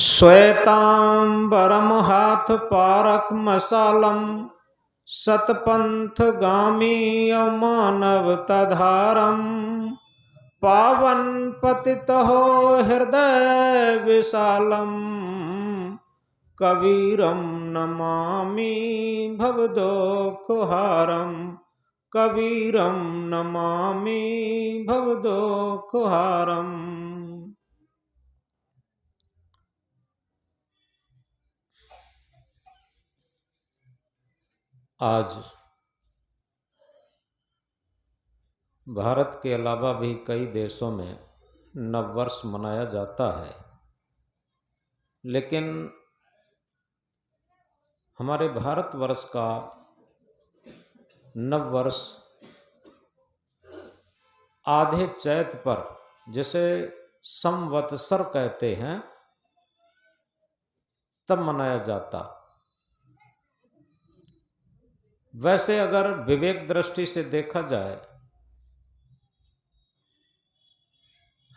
श्वेतांबरम हाथ पारक मसालम सतपंथ गामी मानव तधारम पावन पतित हो हृदय विशालम कबीरम नमामि भवदोखहारम कबीरम नमामि भवदोखहारम। आज भारत के अलावा भी कई देशों में नववर्ष मनाया जाता है, लेकिन हमारे भारतवर्ष का नववर्ष आधे चैत पर, जिसे संवत्सर कहते हैं, तब मनाया जाता। वैसे अगर विवेक दृष्टि से देखा जाए,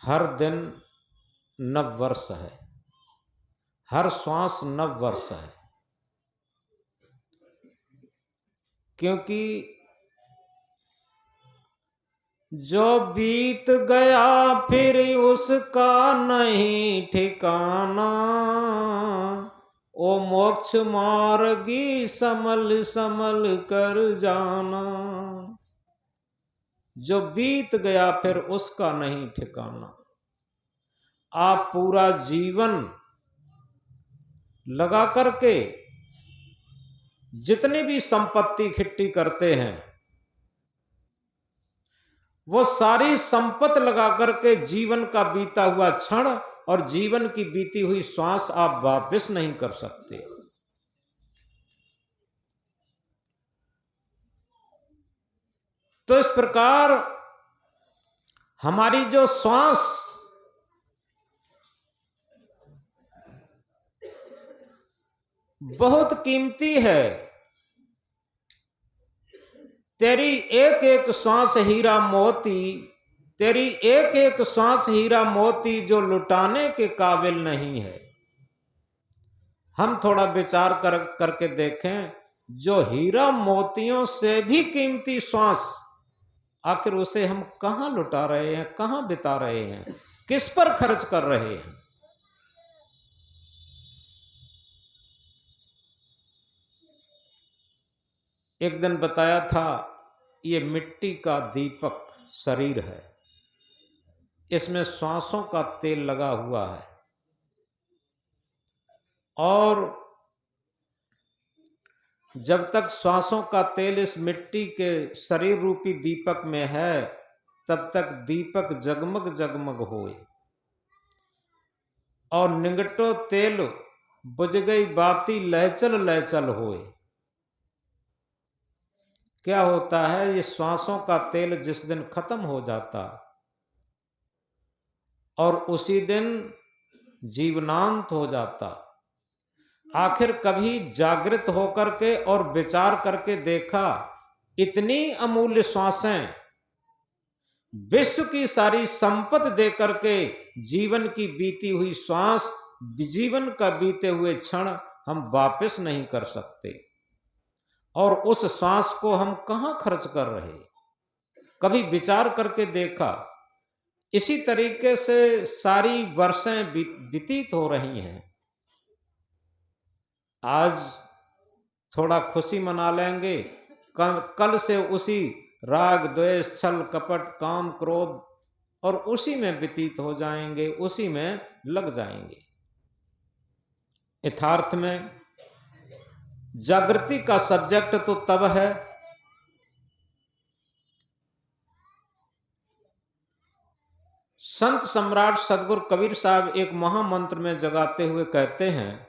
हर दिन नववर्ष है, हर श्वास नववर्ष है, क्योंकि जो बीत गया फिर उसका नहीं ठिकाना, ओ मोक्ष मार्गी समल समल कर जाना। जो बीत गया फिर उसका नहीं ठिकाना। आप पूरा जीवन लगा करके जितनी भी संपत्ति इकट्ठी करते हैं, वो सारी संपत्ति लगा करके जीवन का बीता हुआ क्षण और जीवन की बीती हुई श्वास आप वापस नहीं कर सकते। तो इस प्रकार हमारी जो श्वास बहुत कीमती है। तेरी एक एक श्वास हीरा मोती, तेरी एक एक श्वास हीरा मोती जो लुटाने के काबिल नहीं है। हम थोड़ा विचार करके देखें, जो हीरा मोतियों से भी कीमती श्वास, आखिर उसे हम कहां लुटा रहे हैं, कहां बिता रहे हैं, किस पर खर्च कर रहे हैं। एक दिन बताया था, ये मिट्टी का दीपक शरीर है, इसमें श्वासों का तेल लगा हुआ है, और जब तक श्वासों का तेल इस मिट्टी के शरीर रूपी दीपक में है, तब तक दीपक जगमग जगमग होए, और निंगटो तेल बुझ गई बाती लहचल लहचल होए। क्या होता है, ये श्वासों का तेल जिस दिन खत्म हो जाता और उसी दिन जीवनांत हो जाता, आखिर कभी जागृत होकर के और विचार करके देखा, इतनी अमूल्य श्वासें विश्व की सारी संपत्ति दे करके जीवन की बीती हुई श्वास, जीवन का बीते हुए क्षण हम वापस नहीं कर सकते, और उस श्वास को हम कहां खर्च कर रहे। कभी विचार करके देखा, इसी तरीके से सारी वर्षें व्यतीत हो रही हैं। आज थोड़ा खुशी मना लेंगे, कल से उसी राग द्वेष छल कपट काम क्रोध और उसी में व्यतीत हो जाएंगे, उसी में लग जाएंगे। यथार्थ में जागृति का सब्जेक्ट तो तब है संत सम्राट सदगुरु कबीर साहब एक महामंत्र में जगाते हुए कहते हैं,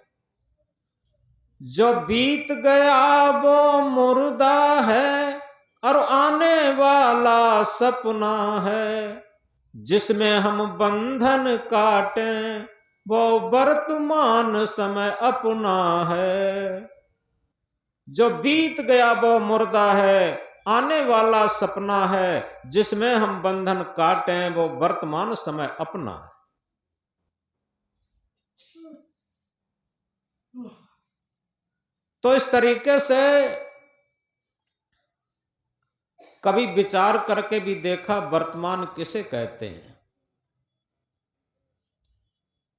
जो बीत गया वो मुर्दा है और आने वाला सपना है, जिसमें हम बंधन काटें वो वर्तमान समय अपना है। जो बीत गया वो मुर्दा है, आने वाला सपना है, जिसमें हम बंधन काटें वो वर्तमान समय अपना है। तो इस तरीके से कभी विचार करके भी देखा वर्तमान किसे कहते हैं।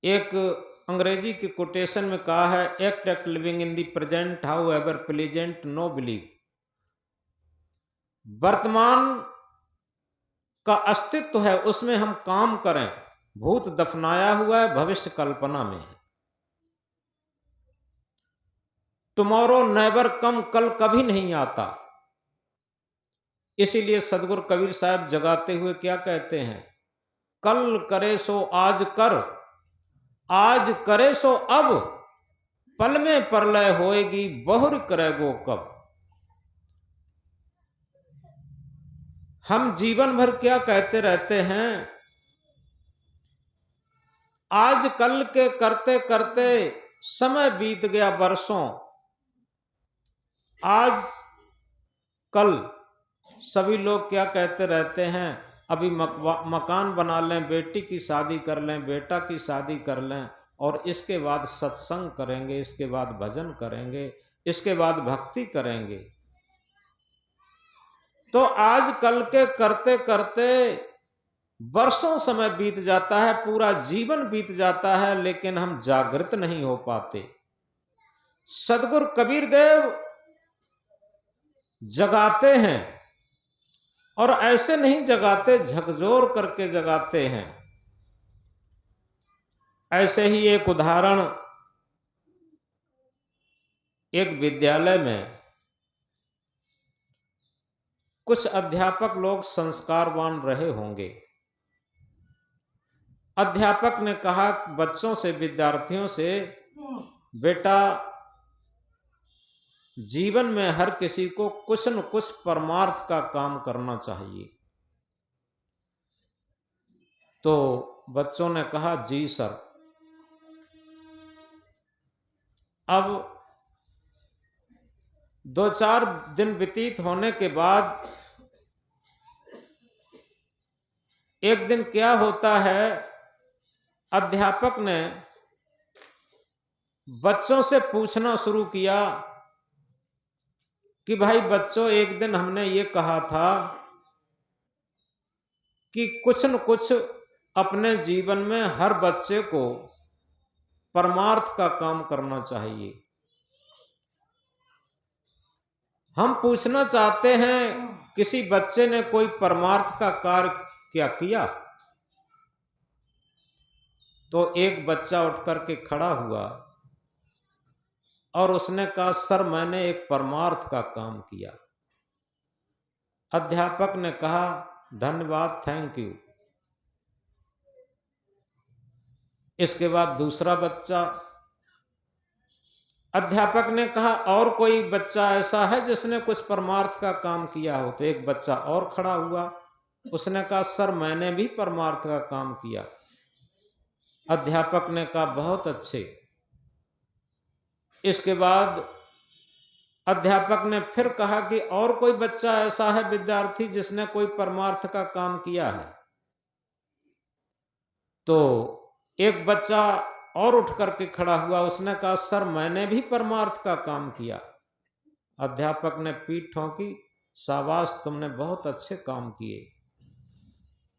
एक अंग्रेजी की कोटेशन में कहा है, act at living in the present how ever pleasant know believe. वर्तमान का अस्तित्व है, उसमें हम काम करें। भूत दफनाया हुआ है, भविष्य कल्पना में है। टुमारो नेवर कम, कल कभी नहीं आता। इसीलिए सदगुरु कबीर साहब जगाते हुए क्या कहते हैं, कल करे सो आज कर, आज करे सो अब, पल में प्रलय होएगी बहुर करेगो कब। हम जीवन भर क्या कहते रहते हैं, आज कल के करते करते समय बीत गया वर्षों। आज कल सभी लोग क्या कहते रहते हैं, अभी मकान बना लें, बेटी की शादी कर लें, बेटा की शादी कर लें, और इसके बाद सत्संग करेंगे, इसके बाद भजन करेंगे, इसके बाद भक्ति करेंगे। तो आज कल के करते करते वर्षों समय बीत जाता है, पूरा जीवन बीत जाता है, लेकिन हम जागृत नहीं हो पाते। सदगुरु कबीर देव जगाते हैं, और ऐसे नहीं जगाते, झकझोर करके जगाते हैं। ऐसे ही एक उदाहरण, एक विद्यालय में कुछ अध्यापक लोग संस्कारवान रहे होंगे। अध्यापक ने कहा बच्चों से, विद्यार्थियों से, बेटा जीवन में हर किसी को कुछ न कुछ परमार्थ का काम करना चाहिए। तो बच्चों ने कहा जी सर। अब 2-4 दिन व्यतीत होने के बाद एक दिन क्या होता है, अध्यापक ने बच्चों से पूछना शुरू किया कि भाई बच्चों, एक दिन हमने ये कहा था कि कुछ न कुछ अपने जीवन में हर बच्चे को परमार्थ का काम करना चाहिए। हम पूछना चाहते हैं, किसी बच्चे ने कोई परमार्थ का कार्य क्या किया? तो एक बच्चा उठ करके खड़ा हुआ और उसने कहा सर मैंने एक परमार्थ का काम किया। अध्यापक ने कहा धन्यवाद, थैंक यू। इसके बाद दूसरा बच्चा, अध्यापक ने कहा और कोई बच्चा ऐसा है जिसने कुछ परमार्थ का काम किया हो? तो एक बच्चा और खड़ा हुआ, उसने कहा सर मैंने भी परमार्थ का काम किया। अध्यापक ने कहा बहुत अच्छे। इसके बाद अध्यापक ने फिर कहा कि और कोई बच्चा ऐसा है विद्यार्थी जिसने कोई परमार्थ का काम किया है? तो एक बच्चा और उठ करके खड़ा हुआ, उसने कहा सर मैंने भी परमार्थ का काम किया। अध्यापक ने पीठ ठोंकी, शाबाश तुमने बहुत अच्छे काम किए।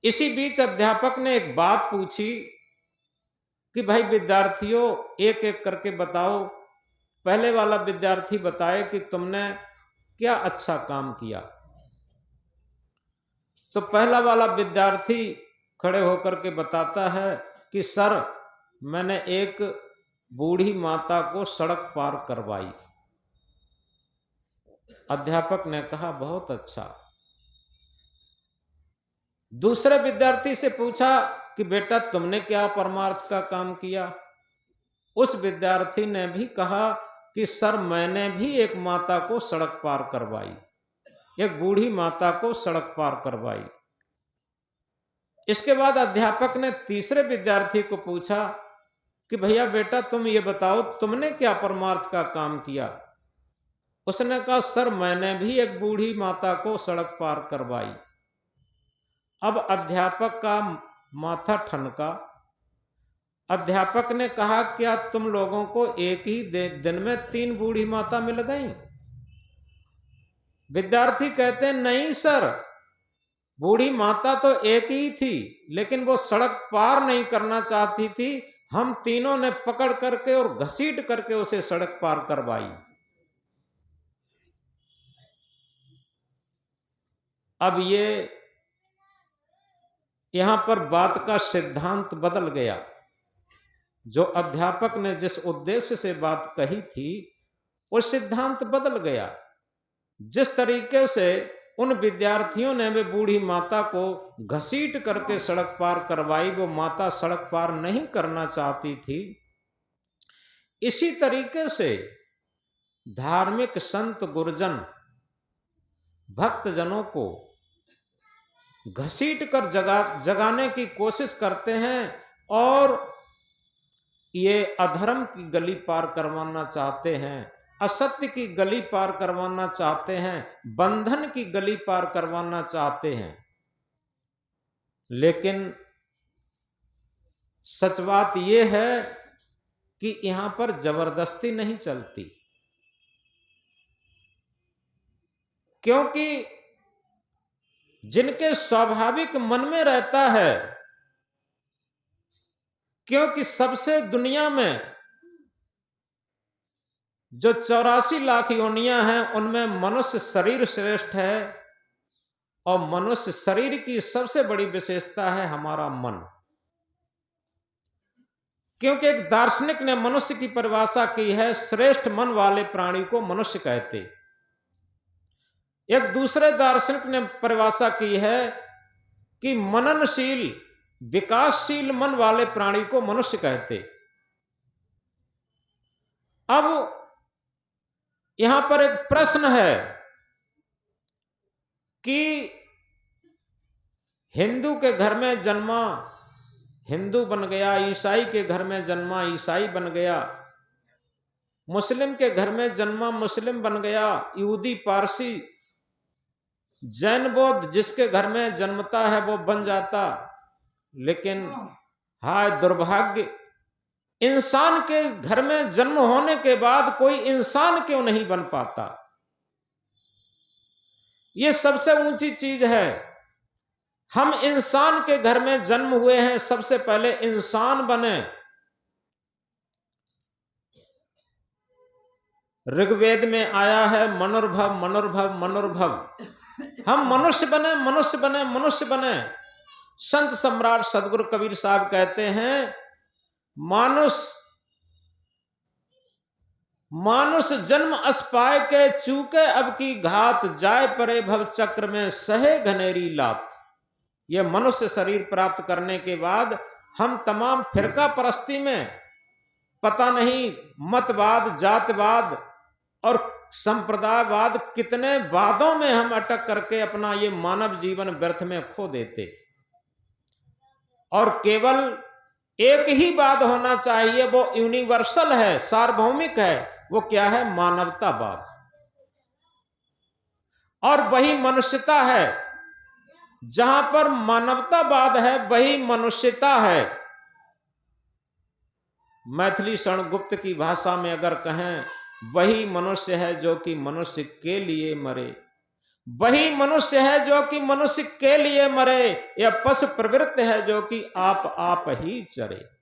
इसी बीच अध्यापक ने एक बात पूछी कि भाई विद्यार्थियों एक एक करके बताओ, पहले वाला विद्यार्थी बताए कि तुमने क्या अच्छा काम किया। तो पहला वाला विद्यार्थी खड़े होकर के बताता है कि सर मैंने एक बूढ़ी माता को सड़क पार करवाई। अध्यापक ने कहा बहुत अच्छा। दूसरे विद्यार्थी से पूछा कि बेटा तुमने क्या परमार्थ का काम किया? उस विद्यार्थी ने भी कहा कि सर मैंने भी एक माता को सड़क पार करवाई, एक बूढ़ी माता को सड़क पार करवाई। इसके बाद अध्यापक ने तीसरे विद्यार्थी को पूछा कि भैया बेटा तुम ये बताओ तुमने क्या परमार्थ का काम किया? उसने कहा सर मैंने भी एक बूढ़ी माता को सड़क पार करवाई। अब अध्यापक का माथा ठनका अध्यापक ने कहा, क्या तुम लोगों को एक ही दिन में 3 बूढ़ी माता मिल गई? विद्यार्थी कहते हैं, नहीं सर, बूढ़ी माता तो एक ही थी, लेकिन वो सड़क पार नहीं करना चाहती थी। हम तीनों ने पकड़ करके और घसीट करके उसे सड़क पार करवाई। अब ये यहां पर बात का सिद्धांत बदल गया। जो अध्यापक ने जिस उद्देश्य से बात कही थी, वो सिद्धांत बदल गया। जिस तरीके से उन विद्यार्थियों ने वे बूढ़ी माता को घसीट करके सड़क पार करवाई, वो माता सड़क पार नहीं करना चाहती थी। इसी तरीके से धार्मिक संत गुरुजन भक्तजनों को घसीट कर जगाने की कोशिश करते हैं और ये अधर्म की गली पार करवाना चाहते हैं, असत्य की गली पार करवाना चाहते हैं, बंधन की गली पार करवाना चाहते हैं। लेकिन सच बात यह है कि यहां पर जबरदस्ती नहीं चलती, क्योंकि जिनके स्वाभाविक मन में रहता है, क्योंकि सबसे दुनिया में जो 84 लाख योनियां हैं, उनमें मनुष्य शरीर श्रेष्ठ है और मनुष्य शरीर की सबसे बड़ी विशेषता है हमारा मन। क्योंकि एक दार्शनिक ने मनुष्य की परिभाषा की है, श्रेष्ठ मन वाले प्राणी को मनुष्य कहते। एक दूसरे दार्शनिक ने परिभाषा की है कि मननशील विकासशील मन वाले प्राणी को मनुष्य कहते। अब यहां पर एक प्रश्न है कि हिंदू के घर में जन्मा हिंदू बन गया, ईसाई के घर में जन्मा ईसाई बन गया, मुस्लिम के घर में जन्मा मुस्लिम बन गया, यहूदी पारसी जैन बौद्ध जिसके घर में जन्मता है वो बन जाता। लेकिन हाय दुर्भाग्य, इंसान के घर में जन्म होने के बाद कोई इंसान क्यों नहीं बन पाता? ये सबसे ऊंची चीज है। हम इंसान के घर में जन्म हुए हैं, सबसे पहले इंसान बने। ऋग्वेद में आया है मनुर्भव मनुर्भव मनुर्भव। हम मनुष्य बने मनुष्य बने मनुष्य बने। संत सम्राट सदगुरु कबीर साहब कहते हैं, मानुष जन्म अस्पाय के चूके अब की घात, जाय परे भव चक्र में सहे घनेरी लात। यह मनुष्य शरीर प्राप्त करने के बाद हम तमाम फिरका परस्ती में, पता नहीं मतवाद जातवाद और संप्रदायवाद कितने वादों में हम अटक करके अपना ये मानव जीवन व्यर्थ में खो देते। और केवल एक ही बात होना चाहिए, वो यूनिवर्सल है, सार्वभौमिक है। वो क्या है? मानवतावाद। और वही मनुष्यता है। जहां पर मानवतावाद है वही मनुष्यता है। मैथिली शरण गुप्त की भाषा में अगर कहें, वही मनुष्य है जो कि मनुष्य के लिए मरे, वही मनुष्य है जो कि मनुष्य के लिए मरे, या पशु प्रवृत्ति है जो कि आप ही चरे।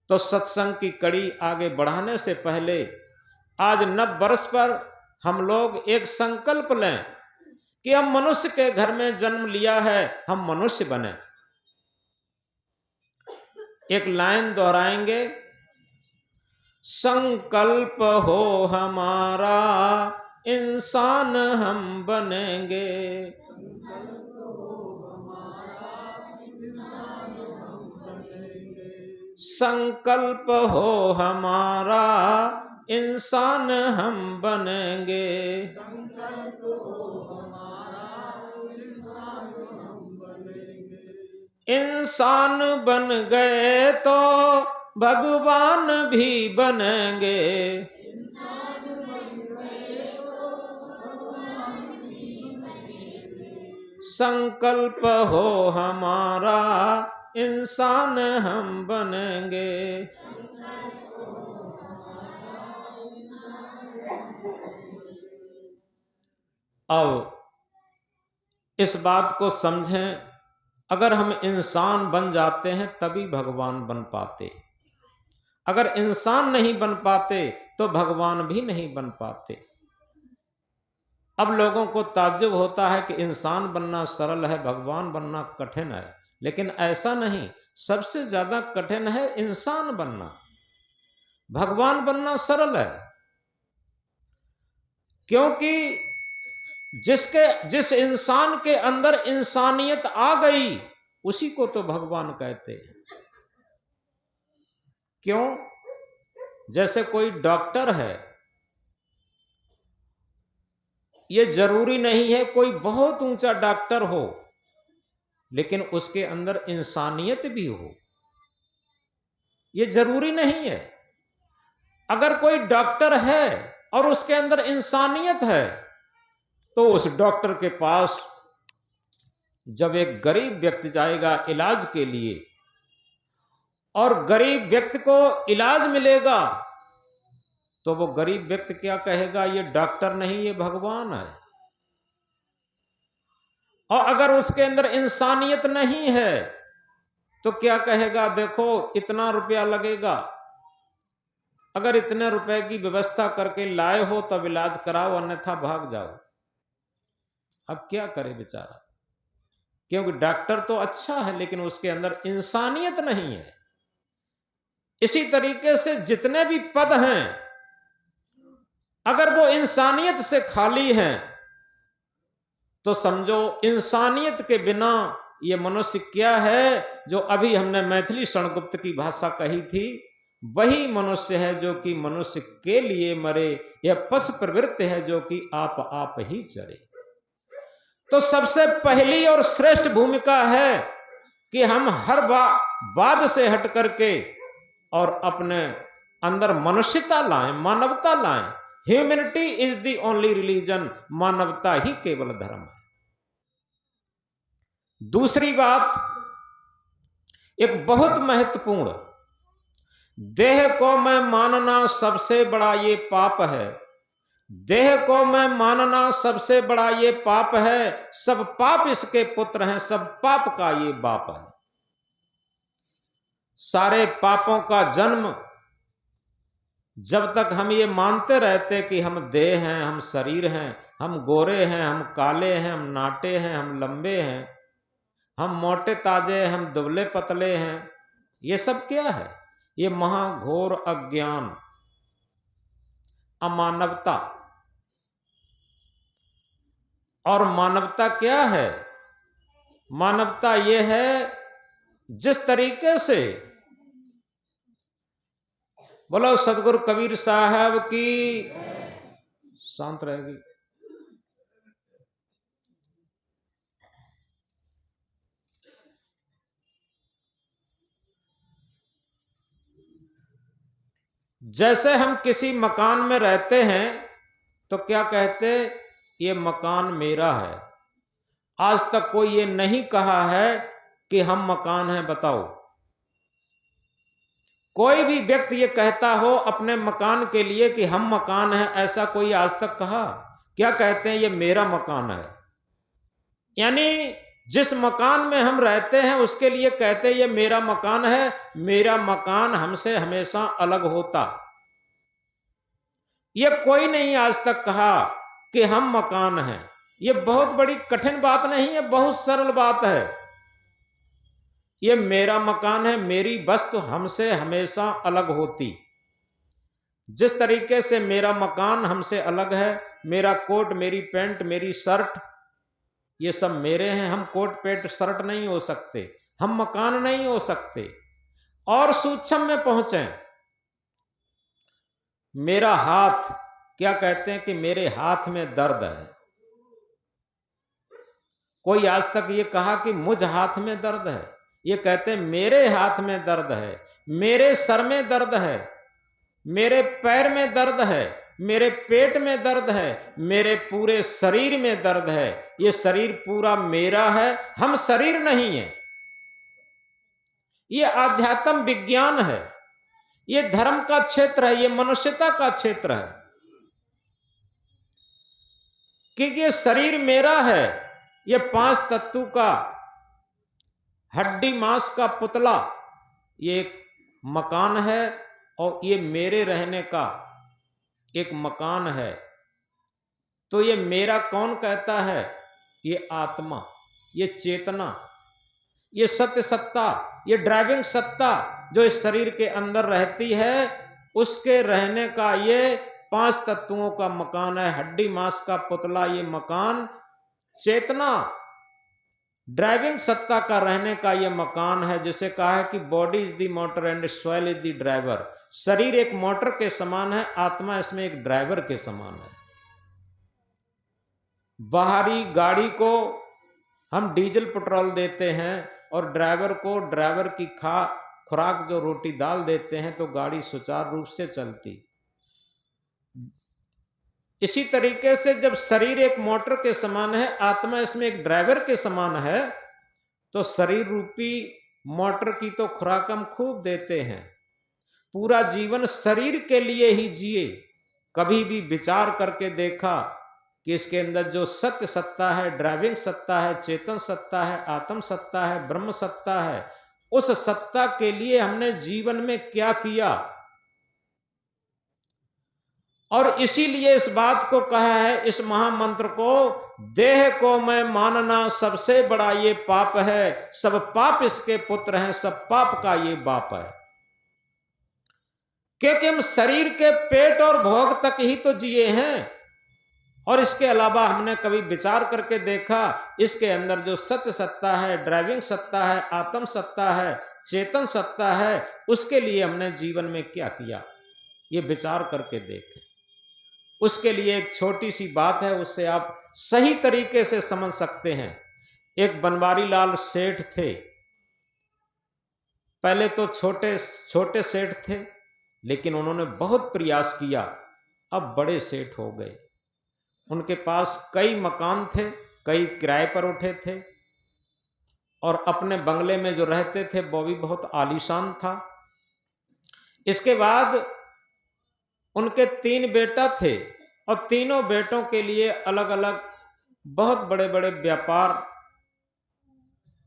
तो सत्संग की कड़ी आगे बढ़ाने से पहले आज नव वर्ष पर हम लोग एक संकल्प लें कि हम मनुष्य के घर में जन्म लिया है, हम मनुष्य बने। एक लाइन दोहराएंगे, संकल्प हो हमारा इंसान हम बनेंगे। संकल्प हो हमारा इंसान हम बनेंगे। इंसान बन गए तो भगवान भी बनेंगे। संकल्प हो हमारा इंसान हम बनेंगे। अब इस बात को समझें, अगर हम इंसान बन जाते हैं तभी भगवान बन पाते। अगर इंसान नहीं बन पाते तो भगवान भी नहीं बन पाते। अब लोगों को ताज्जुब होता है कि इंसान बनना सरल है, भगवान बनना कठिन है। लेकिन ऐसा नहीं, सबसे ज्यादा कठिन है इंसान बनना, भगवान बनना सरल है। क्योंकि जिस इंसान के अंदर इंसानियत आ गई उसी को तो भगवान कहते हैं। क्यों? जैसे कोई डॉक्टर है, यह जरूरी नहीं है कोई बहुत ऊंचा डॉक्टर हो, लेकिन उसके अंदर इंसानियत भी हो, यह जरूरी नहीं है। अगर कोई डॉक्टर है और उसके अंदर इंसानियत है, तो उस डॉक्टर के पास जब एक गरीब व्यक्ति जाएगा इलाज के लिए और गरीब व्यक्ति को इलाज मिलेगा, तो वो गरीब व्यक्ति क्या कहेगा? ये डॉक्टर नहीं, ये भगवान है। और अगर उसके अंदर इंसानियत नहीं है तो क्या कहेगा? देखो इतना रुपया लगेगा, अगर इतने रुपए की व्यवस्था करके लाए हो तब इलाज कराओ, अन्यथा भाग जाओ। अब क्या करे बेचारा, क्योंकि डॉक्टर तो अच्छा है लेकिन उसके अंदर इंसानियत नहीं है। इसी तरीके से जितने भी पद हैं, अगर वो इंसानियत से खाली हैं तो समझो इंसानियत के बिना ये मनुष्य क्या है? जो अभी हमने मैथिली शरणगुप्त की भाषा कही थी, वही मनुष्य है जो कि मनुष्य के लिए मरे, यह पशु प्रवृत्ति है जो कि आप ही चरे। तो सबसे पहली और श्रेष्ठ भूमिका है कि हम हर वाद से हट करके और अपने अंदर मनुष्यता लाएं, मानवता लाएं। Humanity is the only religion, मानवता ही केवल धर्म है। दूसरी बात, एक बहुत महत्वपूर्ण, देह को मैं मानना सबसे बड़ा ये पाप है। देह को मैं मानना सबसे बड़ा ये पाप है, सब पाप इसके पुत्र हैं, सब पाप का ये बाप है। सारे पापों का जन्म जब तक हम ये मानते रहते कि हम देह हैं, हम शरीर हैं, हम गोरे हैं, हम काले हैं, हम नाटे हैं, हम लंबे हैं, हम मोटे ताजे हैं, हम दुबले पतले हैं, ये सब क्या है? ये महाघोर अज्ञान, अमानवता। और मानवता क्या है? मानवता ये है जिस तरीके से, बोलो सतगुरु कबीर साहब की, शांत रहेगी। जैसे हम किसी मकान में रहते हैं तो क्या कहते? ये मकान मेरा है। आज तक कोई ये नहीं कहा है कि हम मकान हैं, बताओ। कोई भी व्यक्ति ये कहता हो अपने मकान के लिए कि हम मकान हैं, ऐसा कोई आज तक कहा? क्या कहते हैं? ये मेरा मकान है। यानी जिस मकान में हम रहते हैं उसके लिए कहते हैं ये मेरा मकान है, मेरा मकान हमसे हमेशा अलग होता। ये कोई नहीं आज तक कहा कि हम मकान हैं। ये बहुत बड़ी कठिन बात नहीं है, बहुत सरल बात है। ये मेरा मकान है, मेरी वस्तु हमसे हमेशा अलग होती। जिस तरीके से मेरा मकान हमसे अलग है, मेरा कोट, मेरी पैंट, मेरी शर्ट, ये सब मेरे हैं। हम कोट पैंट शर्ट नहीं हो सकते, हम मकान नहीं हो सकते। और सूक्ष्म में पहुंचे, मेरा हाथ, क्या कहते हैं कि मेरे हाथ में दर्द है। कोई आज तक ये कहा कि मुझ हाथ में दर्द है? ये कहते हैं मेरे हाथ में दर्द है, मेरे सर में दर्द है, मेरे पैर में दर्द है, मेरे पेट में दर्द है, मेरे पूरे शरीर में दर्द है। ये शरीर पूरा मेरा है, हम शरीर नहीं है। ये आध्यात्म विज्ञान है, ये धर्म का क्षेत्र है, ये मनुष्यता का क्षेत्र है। क्योंकि ये शरीर मेरा है, ये 5 तत्व का हड्डी मांस का पुतला, ये एक मकान है और ये मेरे रहने का एक मकान है। तो ये मेरा कौन कहता है? ये आत्मा, ये चेतना, ये सत्य सत्ता, ये ड्राइविंग सत्ता जो इस शरीर के अंदर रहती है, उसके रहने का ये 5 तत्वों का मकान है। हड्डी मांस का पुतला ये मकान, चेतना ड्राइविंग सत्ता का रहने का ये मकान है। जिसे कहा है कि body is the motor and soil is the driver. शरीर एक मोटर के समान है, आत्मा इसमें एक ड्राइवर के समान है। बाहरी गाड़ी को हम डीजल पेट्रोल देते हैं और ड्राइवर को ड्राइवर की खुराक जो रोटी दाल देते हैं, तो गाड़ी सुचारू रूप से चलती। इसी तरीके से जब शरीर एक मोटर के समान है, आत्मा इसमें एक ड्राइवर के समान है, तो शरीर रूपी मोटर की तो खुराक हम खूब देते हैं। पूरा जीवन शरीर के लिए ही जिए। कभी भी विचार करके देखा कि इसके अंदर जो सत्य सत्ता है, ड्राइविंग सत्ता है, चेतन सत्ता है, आत्म सत्ता है, ब्रह्म सत्ता है, उस सत्ता के लिए हमने जीवन में क्या किया? और इसीलिए इस बात को कहा है, इस महामंत्र को, देह को मैं मानना सबसे बड़ा ये पाप है, सब पाप इसके पुत्र हैं, सब पाप का ये बाप है। क्योंकि हम शरीर के पेट और भोग तक ही तो जिए हैं, और इसके अलावा हमने कभी विचार करके देखा इसके अंदर जो सत्य सत्ता है, ड्राइविंग सत्ता है, आत्म सत्ता है, चेतन सत्ता है, उसके लिए हमने जीवन में क्या किया? ये विचार करके देखें। उसके लिए एक छोटी सी बात है, उससे आप सही तरीके से समझ सकते हैं। एक बनवारी लाल सेठ थे। पहले तो छोटे छोटे सेठ थे, लेकिन उन्होंने बहुत प्रयास किया, अब बड़े सेठ हो गए। उनके पास कई मकान थे, कई किराए पर उठे थे, और अपने बंगले में जो रहते थे वो भी बहुत आलीशान था। इसके बाद उनके 3 बेटा थे, और तीनों बेटों के लिए अलग अलग बहुत बड़े बड़े व्यापार,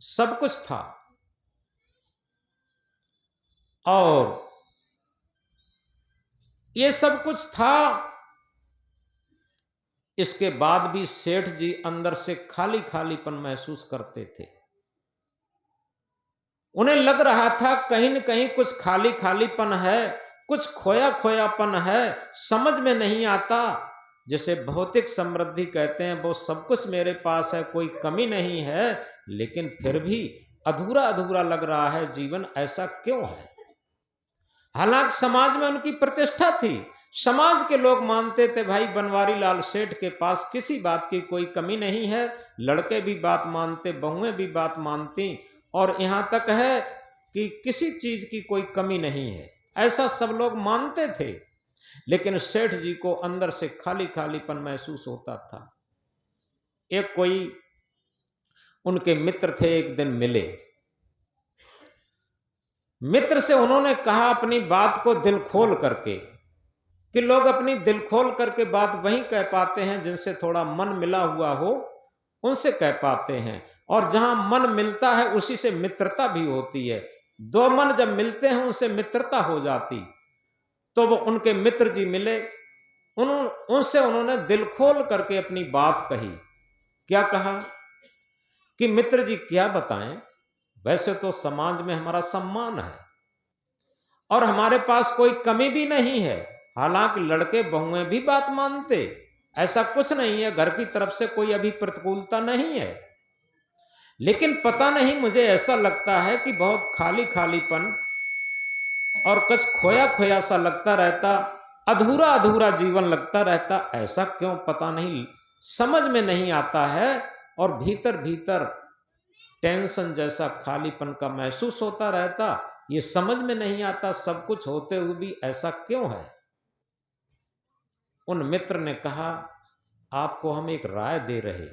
सब कुछ था। और ये सब कुछ था, इसके बाद भी सेठ जी अंदर से खाली खालीपन महसूस करते थे। उन्हें लग रहा था कहीं न कहीं कुछ खाली खालीपन है, कुछ खोया खोयापन है, समझ में नहीं आता। जैसे भौतिक समृद्धि कहते हैं, वो सब कुछ मेरे पास है, कोई कमी नहीं है, लेकिन फिर भी अधूरा अधूरा लग रहा है जीवन, ऐसा क्यों है? हालांकि समाज में उनकी प्रतिष्ठा थी, समाज के लोग मानते थे भाई बनवारी लाल सेठ के पास किसी बात की कोई कमी नहीं है, लड़के भी बात मानते, बहुएं भी बात मानती, और यहां तक है कि किसी चीज की कोई कमी नहीं है, ऐसा सब लोग मानते थे। लेकिन सेठ जी को अंदर से खाली खालीपन महसूस होता था। एक कोई उनके मित्र थे, एक दिन मिले। मित्र से उन्होंने कहा अपनी बात को दिल खोल करके, कि लोग अपनी दिल खोल करके बात वहीं कह पाते हैं जिनसे थोड़ा मन मिला हुआ हो, उनसे कह पाते हैं, और जहां मन मिलता है उसी से मित्रता भी होती है। 2 मन जब मिलते हैं उनसे मित्रता हो जाती। तो वो उनके मित्र जी मिले, उनसे उन्होंने दिल खोल करके अपनी बात कही। क्या कहा कि मित्र जी क्या बताएं, वैसे तो समाज में हमारा सम्मान है और हमारे पास कोई कमी भी नहीं है, हालांकि लड़के बहुएं भी बात मानते, ऐसा कुछ नहीं है, घर की तरफ से कोई अभी प्रतिकूलता नहीं है, लेकिन पता नहीं मुझे ऐसा लगता है कि बहुत खाली खालीपन और कुछ खोया खोया सा लगता रहता, अधूरा अधूरा जीवन लगता रहता। ऐसा क्यों पता नहीं, समझ में नहीं आता है, और भीतर भीतर टेंशन जैसा खालीपन का महसूस होता रहता। ये समझ में नहीं आता, सब कुछ होते हुए भी ऐसा क्यों है। उन मित्र ने कहा आपको हम एक राय दे रहे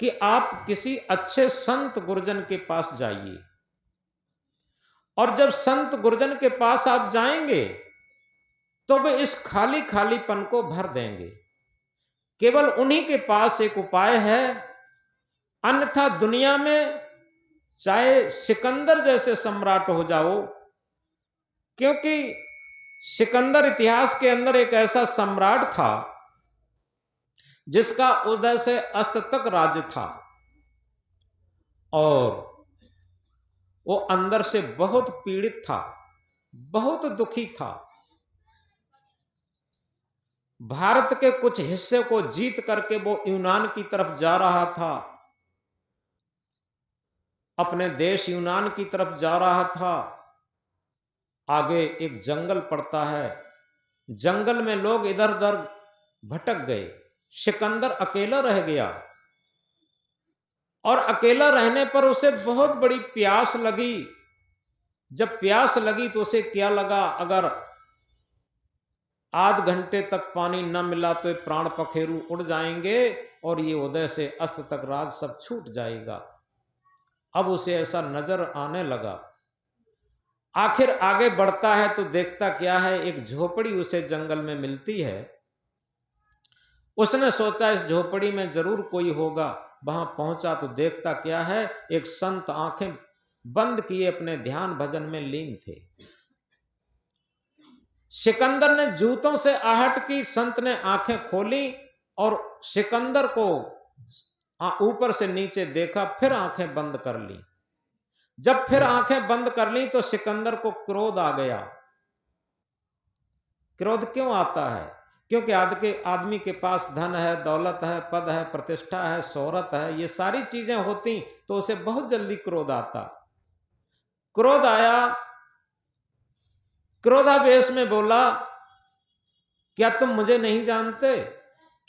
कि आप किसी अच्छे संत गुरुजन के पास जाइए, और जब संत गुरुजन के पास आप जाएंगे तो वे इस खाली खालीपन को भर देंगे। केवल उन्हीं के पास एक उपाय है, अन्यथा दुनिया में चाहे सिकंदर जैसे सम्राट हो जाओ, क्योंकि सिकंदर इतिहास के अंदर एक ऐसा सम्राट था जिसका उदय से अस्त तक राज्य था और वो अंदर से बहुत पीड़ित था, बहुत दुखी था। भारत के कुछ हिस्से को जीत करके वो यूनान की तरफ जा रहा था, अपने देश यूनान की तरफ जा रहा था। आगे एक जंगल पड़ता है, जंगल में लोग इधर उधर भटक गए, सिकंदर अकेला रह गया और अकेला रहने पर उसे बहुत बड़ी प्यास लगी। जब प्यास लगी तो उसे क्या लगा, अगर आध घंटे तक पानी न मिला तो ये प्राण पखेरु उड़ जाएंगे और ये उदय से अस्त तक राज सब छूट जाएगा। अब उसे ऐसा नजर आने लगा। आखिर आगे बढ़ता है तो देखता क्या है, एक झोपड़ी उसे जंगल में मिलती है। उसने सोचा इस झोपड़ी में जरूर कोई होगा। वहां पहुंचा तो देखता क्या है, एक संत आंखें बंद किए अपने ध्यान भजन में लीन थे। सिकंदर ने जूतों से आहट की, संत ने आंखें खोली और सिकंदर को ऊपर से नीचे देखा, फिर आंखें बंद कर ली। जब फिर आंखें बंद कर ली तो सिकंदर को क्रोध आ गया। क्रोध क्यों आता है? क्योंकि आदमी के पास धन है, दौलत है, पद है, प्रतिष्ठा है, शोहरत है, ये सारी चीजें होती तो उसे बहुत जल्दी क्रोध आता। क्रोध आया, क्रोधावेश में बोला, क्या तुम मुझे नहीं जानते?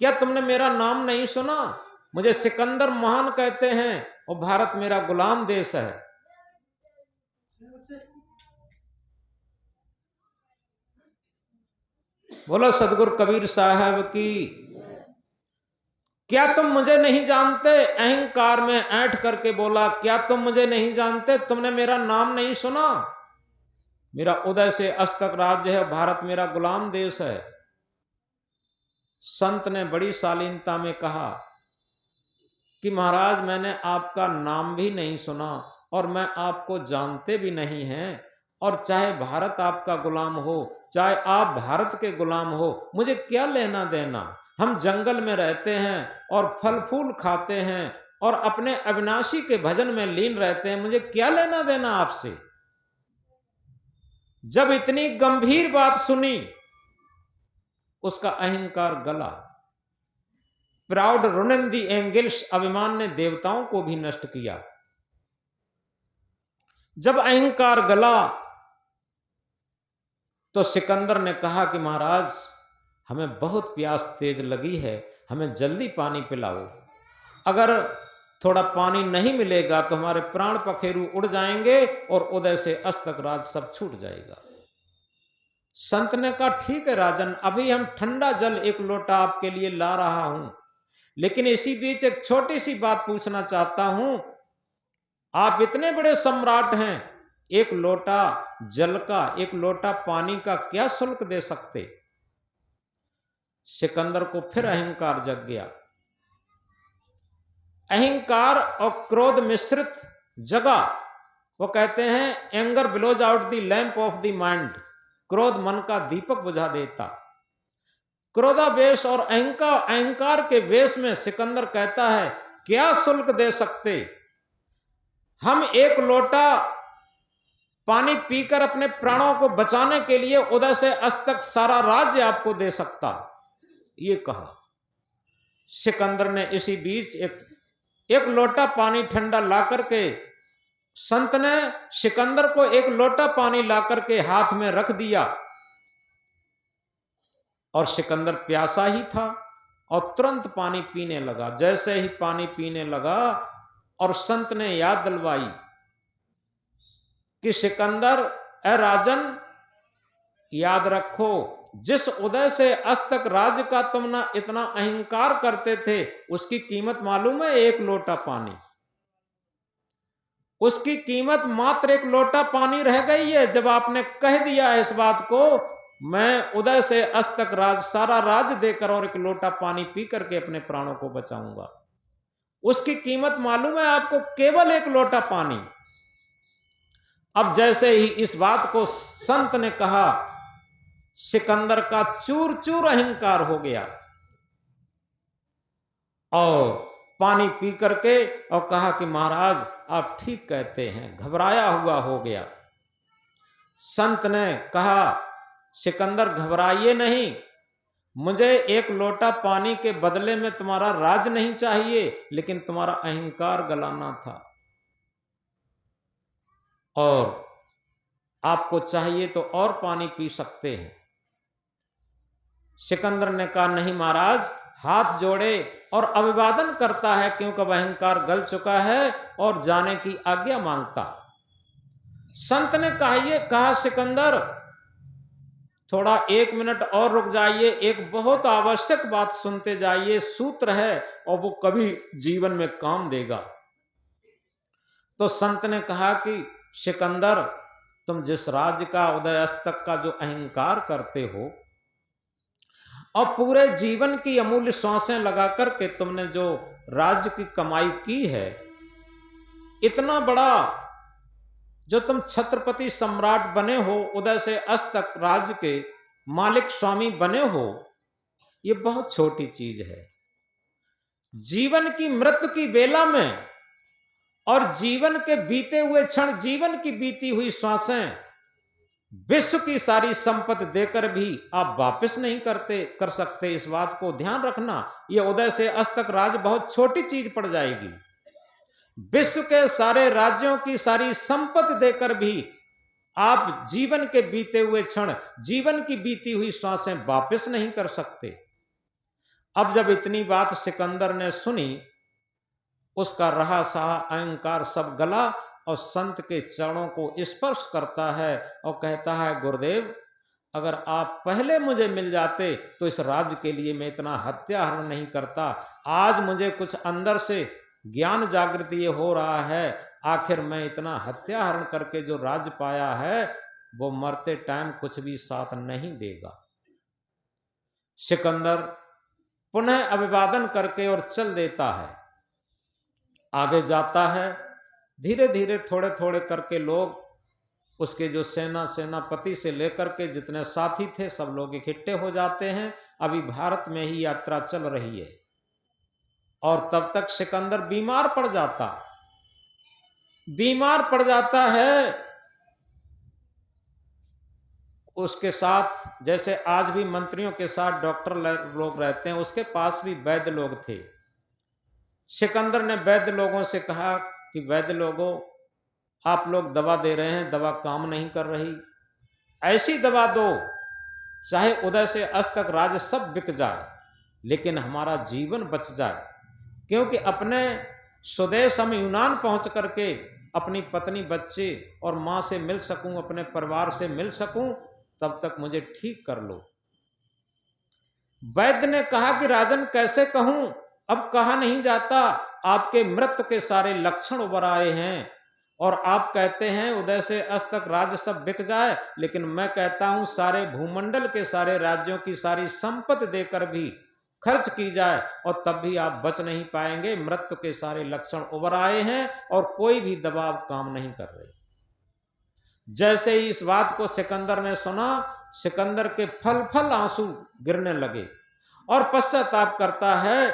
क्या तुमने मेरा नाम नहीं सुना? मुझे सिकंदर महान कहते हैं और भारत मेरा गुलाम देश है। बोलो सदगुरु कबीर साहब की। क्या तुम मुझे नहीं जानते? अहंकार में ऐंठ करके बोला, क्या तुम मुझे नहीं जानते? तुमने मेरा नाम नहीं सुना? मेरा उदय से अस्त तक राज्य है, भारत मेरा गुलाम देश है। संत ने बड़ी शालीनता में कहा कि महाराज, मैंने आपका नाम भी नहीं सुना और मैं आपको जानते भी नहीं हैं, और चाहे भारत आपका गुलाम हो, चाहे आप भारत के गुलाम हो, मुझे क्या लेना देना? हम जंगल में रहते हैं और फल फूल खाते हैं और अपने अविनाशी के भजन में लीन रहते हैं, मुझे क्या लेना देना आपसे? जब इतनी गंभीर बात सुनी, उसका अहंकार गला। प्राउड रुनन दी एंगल्स, अभिमान ने देवताओं को भी नष्ट किया। जब अहंकार गला तो सिकंदर ने कहा कि महाराज, हमें बहुत प्यास तेज लगी है, हमें जल्दी पानी पिलाओ। अगर थोड़ा पानी नहीं मिलेगा तो हमारे प्राण पखेरु उड़ जाएंगे और उदय से अस्त तक राज सब छूट जाएगा। संत ने कहा, ठीक है राजन, अभी हम ठंडा जल एक लोटा आपके लिए ला रहा हूं, लेकिन इसी बीच एक छोटी सी बात पूछना चाहता हूं। आप इतने बड़े सम्राट हैं, एक लोटा जल का, एक लोटा पानी का क्या शुल्क दे सकते? सिकंदर को फिर अहंकार जग गया। अहंकार और क्रोध मिश्रित जगा। वो कहते हैं, anger blows out the lamp of the mind, क्रोध मन का दीपक बुझा देता। क्रोधावेश और अहंकार के वेश में सिकंदर कहता है, क्या शुल्क दे सकते? हम एक लोटा पानी पीकर अपने प्राणों को बचाने के लिए उदय से अस्त तक सारा राज्य आपको दे सकता, ये कहा। सिकंदर ने इसी बीच एक लोटा पानी ठंडा ला करके, संत ने सिकंदर को एक लोटा पानी ला करके हाथ में रख दिया और सिकंदर प्यासा ही था और तुरंत पानी पीने लगा। जैसे ही पानी पीने लगा और संत ने याद दिलवाई कि सिकंदर, ए राजन, याद रखो, जिस उदय से अस्त तक राज्य का तुम ना इतना अहंकार करते थे, उसकी कीमत मालूम है? एक लोटा पानी। उसकी कीमत मात्र एक लोटा पानी रह गई है। जब आपने कह दिया है इस बात को, मैं उदय से अस्त तक सारा राज देकर और एक लोटा पानी पी करके अपने प्राणों को बचाऊंगा। उसकी कीमत मालूम है आपको? केवल एक लोटा पानी। अब जैसे ही इस बात को संत ने कहा, सिकंदर का चूर चूर अहंकार हो गया और पानी पी करके और कहा कि महाराज आप ठीक कहते हैं, घबराया हुआ हो गया। संत ने कहा, सिकंदर घबराइए नहीं, मुझे एक लोटा पानी के बदले में तुम्हारा राज नहीं चाहिए, लेकिन तुम्हारा अहंकार गलाना था, और आपको चाहिए तो और पानी पी सकते हैं। सिकंदर ने कहा, नहीं महाराज, हाथ जोड़े और अभिवादन करता है, क्योंकि अब अहंकार गल चुका है और जाने की आज्ञा मांगता। संत ने कहा, सिकंदर थोड़ा 1 मिनट और रुक जाइए, एक बहुत आवश्यक बात सुनते जाइए, सूत्र है और वो कभी जीवन में काम देगा। तो संत ने कहा कि सिकंदर, तुम जिस राज्य का उदय अस्तक का जो अहंकार करते हो और पूरे जीवन की अमूल्य श्वासें लगा करके तुमने जो राज्य की कमाई की है, इतना बड़ा जो तुम छत्रपति सम्राट बने हो, उदय से अस्त तक राज्य के मालिक स्वामी बने हो, ये बहुत छोटी चीज है। जीवन की मृत्यु की बेला में और जीवन के बीते हुए क्षण, जीवन की बीती हुई श्वासें, विश्व की सारी संपत्ति देकर भी आप वापस नहीं कर सकते। इस बात को ध्यान रखना, यह उदय से अस्त तक राज बहुत छोटी चीज पड़ जाएगी। विश्व के सारे राज्यों की सारी संपत्ति देकर भी आप जीवन के बीते हुए क्षण, जीवन की बीती हुई श्वासें वापस नहीं कर सकते। अब जब इतनी बात सिकंदर ने सुनी, उसका रहा सहा अहंकार सब गला और संत के चरणों को स्पर्श करता है और कहता है, गुरुदेव, अगर आप पहले मुझे मिल जाते तो इस राज्य के लिए मैं इतना हत्याहरण नहीं करता। आज मुझे कुछ अंदर से ज्ञान जागृति ये हो रहा है, आखिर मैं इतना हत्याहरण करके जो राज्य पाया है वो मरते टाइम कुछ भी साथ नहीं देगा। सिकंदर पुनः अभिवादन करके और चल देता है, आगे जाता है। धीरे धीरे थोड़े थोड़े करके लोग, उसके जो सेनापति से लेकर के जितने साथी थे, सब लोग इकट्ठे हो जाते हैं। अभी भारत में ही यात्रा चल रही है और तब तक सिकंदर बीमार पड़ जाता है। उसके साथ जैसे आज भी मंत्रियों के साथ डॉक्टर लोग रहते हैं, उसके पास भी वैद्य लोग थे। सिकंदर ने वैद्य लोगों से कहा कि वैद्य लोगों, आप लोग दवा दे रहे हैं, दवा काम नहीं कर रही, ऐसी दवा दो चाहे उदय से अस्त तक राज्य सब बिक जाए, लेकिन हमारा जीवन बच जाए। क्योंकि अपने स्वदेश हम यूनान पहुंच करके अपनी पत्नी, बच्चे और मां से मिल सकूं, अपने परिवार से मिल सकूं, तब तक मुझे ठीक कर लो। वैद्य ने कहा कि राजन, कैसे कहूं, अब कहा नहीं जाता, आपके मृत्यु के सारे लक्षण उभर आए हैं और आप कहते हैं उदय से अस्त तक राज्य सब बिक जाए, लेकिन मैं कहता हूं सारे भूमंडल के सारे राज्यों की सारी संपत्ति देकर भी खर्च की जाए और तब भी आप बच नहीं पाएंगे। मृत्यु के सारे लक्षण उभर आए हैं और कोई भी दवा काम नहीं कर रही। जैसे ही इस बात को सिकंदर ने सुना, सिकंदर के फल फल आंसू गिरने लगे और पश्चाताप करता है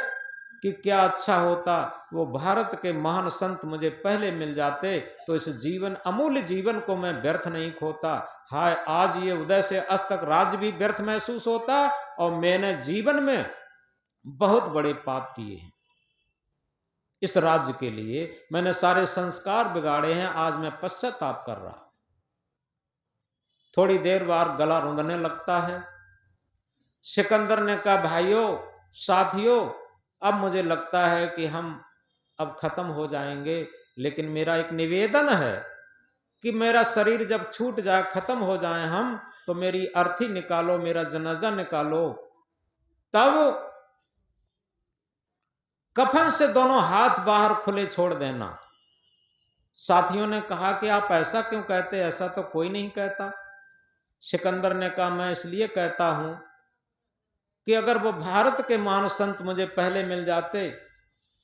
कि क्या अच्छा होता वो भारत के महान संत मुझे पहले मिल जाते, तो इस जीवन, अमूल्य जीवन को मैं व्यर्थ नहीं खोता। हाय, आज ये उदय से अस्त तक राज्य भी व्यर्थ महसूस होता और मैंने जीवन में बहुत बड़े पाप किए हैं। इस राज्य के लिए मैंने सारे संस्कार बिगाड़े हैं, आज मैं पश्चाताप कर रहा। थोड़ी देर बाद गला रुंधने लगता है। सिकंदर ने कहा, भाइयों, साथियों, अब मुझे लगता है कि हम अब खत्म हो जाएंगे, लेकिन मेरा एक निवेदन है कि मेरा शरीर जब छूट जाए, खत्म हो जाए हम, तो मेरी अर्थी निकालो, मेरा जनाजा निकालो, तब कफन से दोनों हाथ बाहर खुले छोड़ देना। साथियों ने कहा कि आप ऐसा क्यों कहते, ऐसा तो कोई नहीं कहता। सिकंदर ने कहा, मैं इसलिए कहता हूं कि अगर वो भारत के महान संत मुझे पहले मिल जाते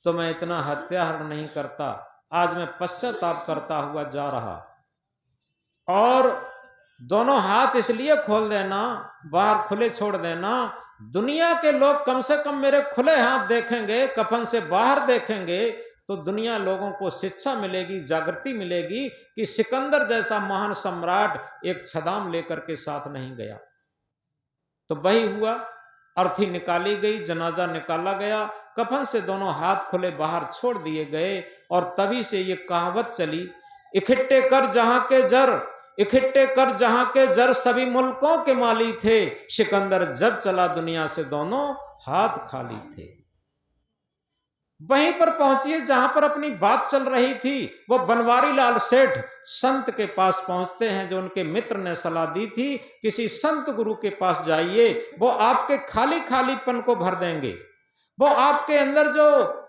तो मैं इतना हत्याहरण नहीं करता। आज मैं पश्चाताप करता हुआ जा रहा। और दोनों हाथ इसलिए खोल देना, बाहर खुले छोड़ देना, दुनिया के लोग कम से कम मेरे खुले हाथ देखेंगे, कफन से बाहर देखेंगे, तो दुनिया लोगों को शिक्षा मिलेगी, जागृति मिलेगी कि सिकंदर जैसा महान सम्राट एक छदाम लेकर के साथ नहीं गया। तो वही हुआ, अर्थी निकाली गई, जनाजा निकाला गया, कफन से दोनों हाथ खुले बाहर छोड़ दिए गए। और तभी से ये कहावत चली, इकट्ठे कर जहां के जर, इकट्ठे कर जहां के जर, सभी मुल्कों के माली थे, सिकंदर जब चला दुनिया से दोनों हाथ खाली थे। वहीं पर पहुंचिए जहां पर अपनी बात चल रही थी। वो बनवारी लाल सेठ संत के पास पहुंचते हैं, जो उनके मित्र ने सलाह दी थी, किसी संत गुरु के पास जाइए, वो आपके खाली खालीपन को भर देंगे। वो आपके अंदर जो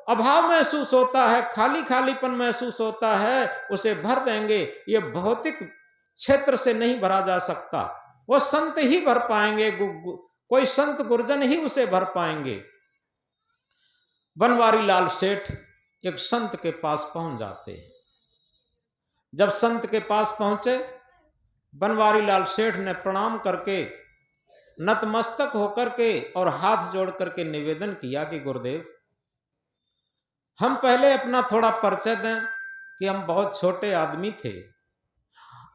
अभाव महसूस होता है, खाली खालीपन महसूस होता है, उसे भर देंगे। ये भौतिक क्षेत्र से नहीं भरा जा सकता, वो संत ही भर पाएंगे, कोई संत गुरुजन ही उसे भर पाएंगे। बनवारी लाल सेठ एक संत के पास पहुंच जाते हैं। जब संत के पास पहुंचे, बनवारी लाल सेठ ने प्रणाम करके, नतमस्तक होकर के और हाथ जोड़ करके निवेदन किया कि गुरुदेव, हम पहले अपना थोड़ा परिचय दें कि हम बहुत छोटे आदमी थे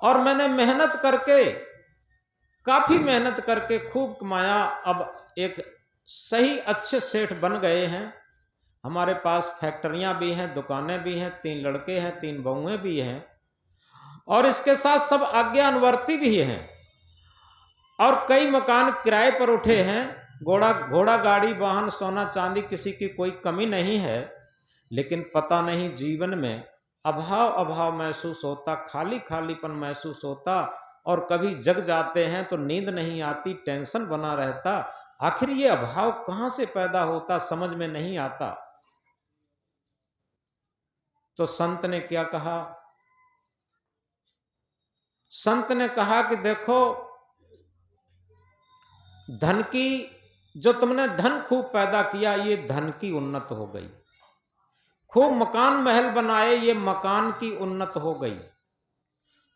और मैंने मेहनत करके, काफी मेहनत करके खूब कमाया, अब एक सही अच्छे सेठ बन गए हैं। हमारे पास फैक्ट्रियां भी हैं, दुकानें भी हैं, 3 लड़के हैं, 3 बहुएं भी हैं, और इसके साथ सब आज्ञानुवर्ती भी हैं, और कई मकान किराए पर उठे हैं। घोड़ा गाड़ी वाहन सोना चांदी किसी की कोई कमी नहीं है। लेकिन पता नहीं जीवन में अभाव महसूस होता, खाली खालीपन महसूस होता, और कभी जग जाते हैं तो नींद नहीं आती, टेंशन बना रहता। आखिर ये अभाव कहां से पैदा होता, समझ में नहीं आता। तो संत ने क्या कहा? संत ने कहा कि देखो, धन की, जो तुमने धन खूब पैदा किया, ये धन की उन्नत हो गई। खूब मकान महल बनाए, ये मकान की उन्नत हो गई।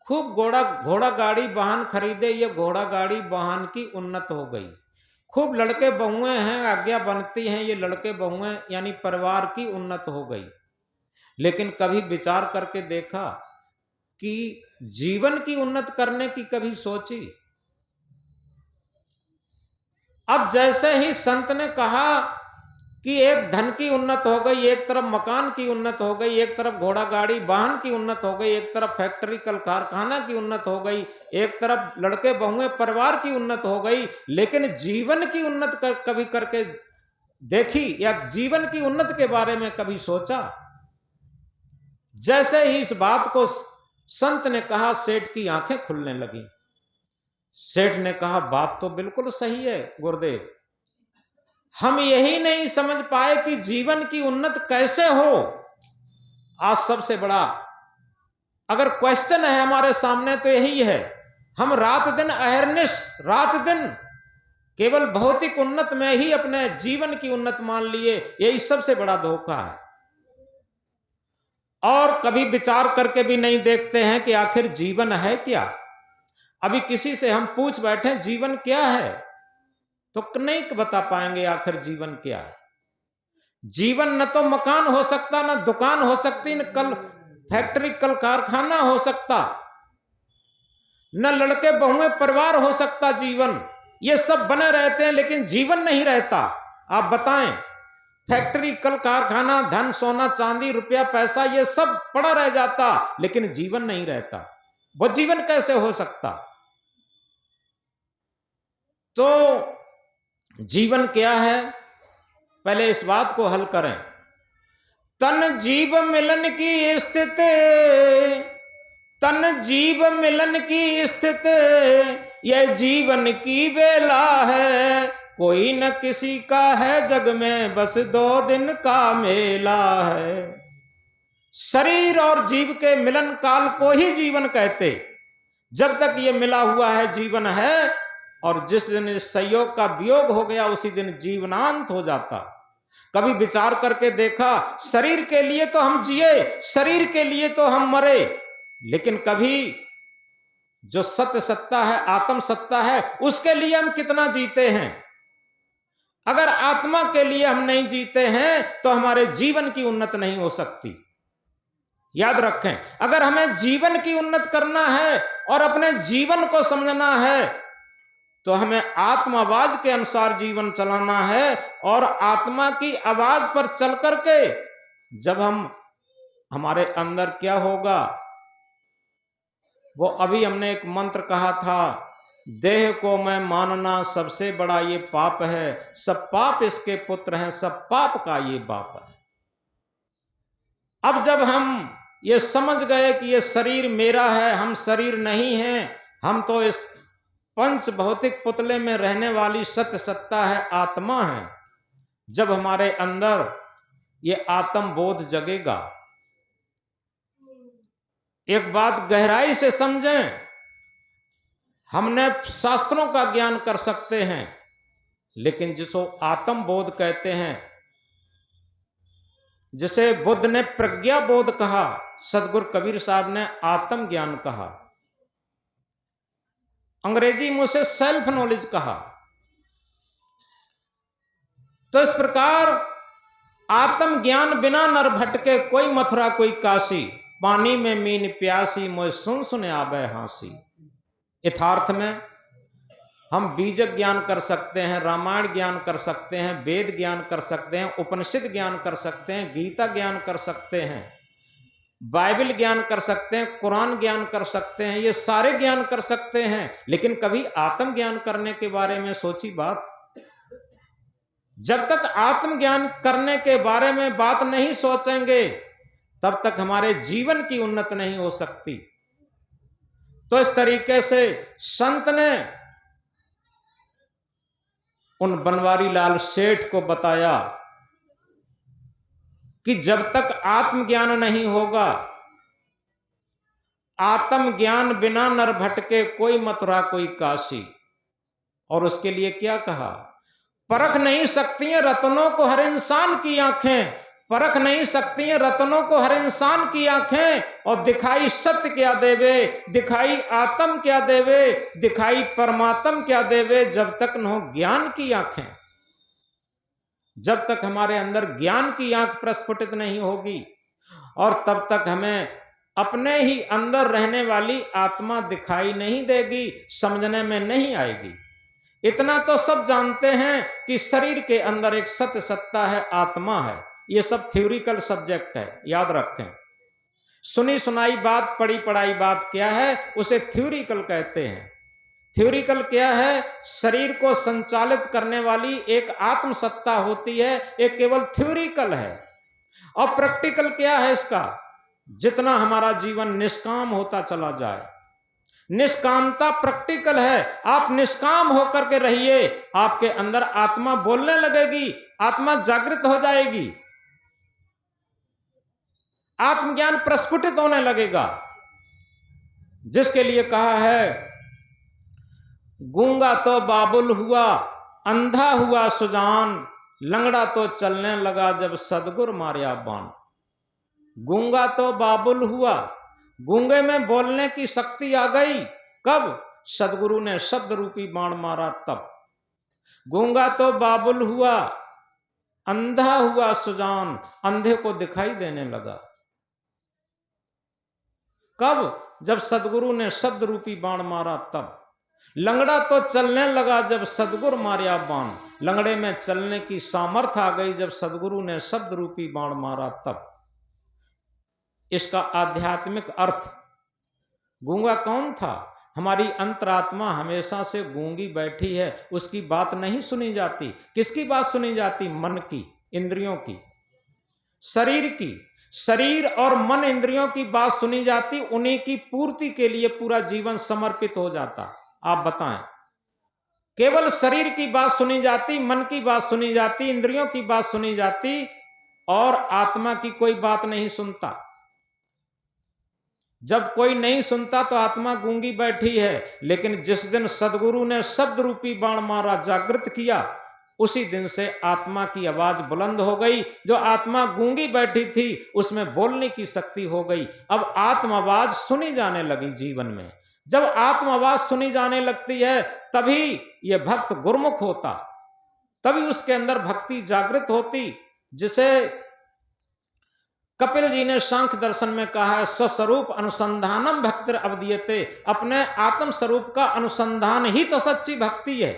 खूब घोड़ा गाड़ी वाहन खरीदे, ये घोड़ा गाड़ी वाहन की उन्नत हो गई। खूब लड़के बहुएं हैं, आज्ञा बनती हैं, ये लड़के बहुएं यानी परिवार की उन्नत हो गई। लेकिन कभी विचार करके देखा कि जीवन की उन्नत करने की कभी सोची? अब जैसे ही संत ने कहा कि एक धन की उन्नत हो गई, एक तरफ मकान की उन्नत हो गई, एक तरफ घोड़ा गाड़ी वाहन की उन्नत हो गई, एक तरफ फैक्ट्री कल कारखाना की उन्नत हो गई, एक तरफ लड़के बहुएं परिवार की उन्नत हो गई, लेकिन जीवन की उन्नत कभी करके देखी, या जीवन की उन्नत के बारे में कभी सोचा? जैसे ही इस बात को संत ने कहा, सेठ की आंखें खुलने लगी। सेठ ने कहा, बात तो बिल्कुल सही है गुरुदेव, हम यही नहीं समझ पाए कि जीवन की उन्नत कैसे हो। आज सबसे बड़ा अगर क्वेश्चन है हमारे सामने तो यही है। हम रात दिन अहर्निश, रात दिन केवल भौतिक उन्नत में ही अपने जीवन की उन्नत मान लिए, यही सबसे बड़ा धोखा है। और कभी विचार करके भी नहीं देखते हैं कि आखिर जीवन है क्या। अभी किसी से हम पूछ बैठे जीवन क्या है, तो नहीं बता पाएंगे आखिर जीवन क्या है। जीवन न तो मकान हो सकता, न दुकान हो सकती, न कल फैक्ट्री कल कारखाना हो सकता, न लड़के बहुएं परिवार हो सकता। जीवन ये सब बने रहते हैं, लेकिन जीवन नहीं रहता। आप बताएं, फैक्ट्री कल कारखाना, धन सोना चांदी रुपया पैसा ये सब पड़ा रह जाता, लेकिन जीवन नहीं रहता। वो जीवन कैसे हो सकता? तो जीवन क्या है, पहले इस बात को हल करें। तन जीव मिलन की स्थिति, तन जीव मिलन की स्थिति, यह जीवन की बेला है। कोई न किसी का है जग में, बस 2 दिन का मेला है। शरीर और जीव के मिलन काल को ही जीवन कहते। जब तक ये मिला हुआ है जीवन है, और जिस दिन इस संयोग का वियोग हो गया उसी दिन जीवनांत हो जाता। कभी विचार करके देखा, शरीर के लिए तो हम जिए, शरीर के लिए तो हम मरे, लेकिन कभी जो सत्य सत्ता है, आत्म सत्ता है, उसके लिए हम कितना जीते हैं। अगर आत्मा के लिए हम नहीं जीते हैं तो हमारे जीवन की उन्नति नहीं हो सकती। याद रखें, अगर हमें जीवन की उन्नति करना है और अपने जीवन को समझना है तो हमें आत्मा आवाज के अनुसार जीवन चलाना है, और आत्मा की आवाज पर चल करके जब हमारे अंदर क्या होगा, वो अभी हमने एक मंत्र कहा था, देह को मैं मानना सबसे बड़ा ये पाप है, सब पाप इसके पुत्र हैं, सब पाप का ये बाप है। अब जब हम ये समझ गए कि ये शरीर मेरा है, हम शरीर नहीं हैं, हम तो इस पंच भौतिक पुतले में रहने वाली सत्य सत्ता है, आत्मा है, जब हमारे अंदर ये आत्म बोध जगेगा। एक बात गहराई से समझें, हमने शास्त्रों का ज्ञान कर सकते हैं, लेकिन जिसको आत्म बोध कहते हैं, जिसे बुद्ध ने प्रज्ञा बोध कहा, सदगुरु कबीर साहब ने आत्म ज्ञान कहा, अंग्रेजी में उसे सेल्फ नॉलेज कहा। तो इस प्रकार आत्म ज्ञान बिना नर भटके, कोई मथुरा कोई काशी, पानी में मीन प्यासी, मोए सुन सुने आवे हांसी। यथार्थ में हम बीज ज्ञान कर सकते हैं, रामायण ज्ञान कर सकते हैं, वेद ज्ञान कर सकते हैं, उपनिषद ज्ञान कर सकते हैं, गीता ज्ञान कर सकते हैं, बाइबल ज्ञान कर सकते हैं, कुरान ज्ञान कर सकते हैं, ये सारे ज्ञान कर सकते हैं, लेकिन कभी आत्म ज्ञान करने के बारे में सोची बात? जब तक आत्म ज्ञान करने के बारे में बात नहीं सोचेंगे तब तक हमारे जीवन की उन्नति नहीं हो सकती। तो इस तरीके से संत ने उन बनवारी लाल सेठ को बताया कि जब तक आत्मज्ञान नहीं होगा, आत्म ज्ञान बिना नर भटके, कोई मथुरा कोई काशी। और उसके लिए क्या कहा, परख नहीं सकती हैं रत्नों को हर इंसान की आंखें, परख नहीं सकती हैं रत्नों को हर इंसान की आंखें, और दिखाई सत्य क्या देवे, दिखाई आत्म क्या देवे, दिखाई परमात्म क्या देवे, जब तक न हो ज्ञान की आंखें। जब तक हमारे अंदर ज्ञान की आंख प्रस्फुटित नहीं होगी और तब तक हमें अपने ही अंदर रहने वाली आत्मा दिखाई नहीं देगी, समझने में नहीं आएगी। इतना तो सब जानते हैं कि शरीर के अंदर एक सत्य सत्ता है, आत्मा है। ये सब थ्योरिकल सब्जेक्ट है, याद रखें। सुनी सुनाई बात, पढ़ी पढ़ाई बात क्या है, उसे थ्योरिकल कहते हैं। थ्योरिकल क्या है, शरीर को संचालित करने वाली एक आत्म सत्ता होती है, एक केवल थ्योरिकल है। और प्रैक्टिकल क्या है इसका, जितना हमारा जीवन निष्काम होता चला जाए, निष्कामता प्रैक्टिकल है। आप निष्काम होकर के रहिए, आपके अंदर आत्मा बोलने लगेगी, आत्मा जागृत हो जाएगी, आत्मज्ञान प्रस्फुटित होने लगेगा। जिसके लिए कहा है, गूंगा तो बाबुल हुआ, अंधा हुआ सुजान, लंगड़ा तो चलने लगा जब सदगुरु मारिया बाण। गूंगा तो बाबुल हुआ, गूंगे में बोलने की शक्ति आ गई, कब? सदगुरु ने शब्द रूपी बाण मारा तब। गूंगा तो बाबुल हुआ, अंधा हुआ सुजान, अंधे को दिखाई देने लगा, कब? जब सदगुरु ने शब्द रूपी बाण मारा तब। लंगड़ा तो चलने लगा जब सदगुरु मारिया बाण, लंगड़े में चलने की सामर्थ्य आ गई जब सदगुरु ने शब्द रूपी बाण मारा तब। इसका आध्यात्मिक अर्थ, गूंगा कौन था? हमारी अंतरात्मा हमेशा से गूंगी बैठी है, उसकी बात नहीं सुनी जाती। किसकी बात सुनी जाती? मन की, इंद्रियों की, शरीर की। शरीर और मन इंद्रियों की बात सुनी जाती, उन्हीं की पूर्ति के लिए पूरा जीवन समर्पित हो जाता। आप बताएं, केवल शरीर की बात सुनी जाती, मन की बात सुनी जाती, इंद्रियों की बात सुनी जाती, और आत्मा की कोई बात नहीं सुनता। जब कोई नहीं सुनता तो आत्मा गूंगी बैठी है, लेकिन जिस दिन सदगुरु ने शब्द रूपी बाण मारा, जागृत किया, उसी दिन से आत्मा की आवाज बुलंद हो गई। जो आत्मा गूंगी बैठी थी उसमें बोलने की शक्ति हो गई। अब आत्म आवाज सुनी जाने लगी जीवन में। जब आत्म आवाज सुनी जाने लगती है तभी यह भक्त गुरमुख होता, तभी उसके अंदर भक्ति जागृत होती, जिसे कपिल जी ने सांख्य दर्शन में कहा है, स्वस्वरूप अनुसंधानम भक्तिर अवदीयते। अपने आत्म स्वरूप का अनुसंधान ही तो सच्ची भक्ति है।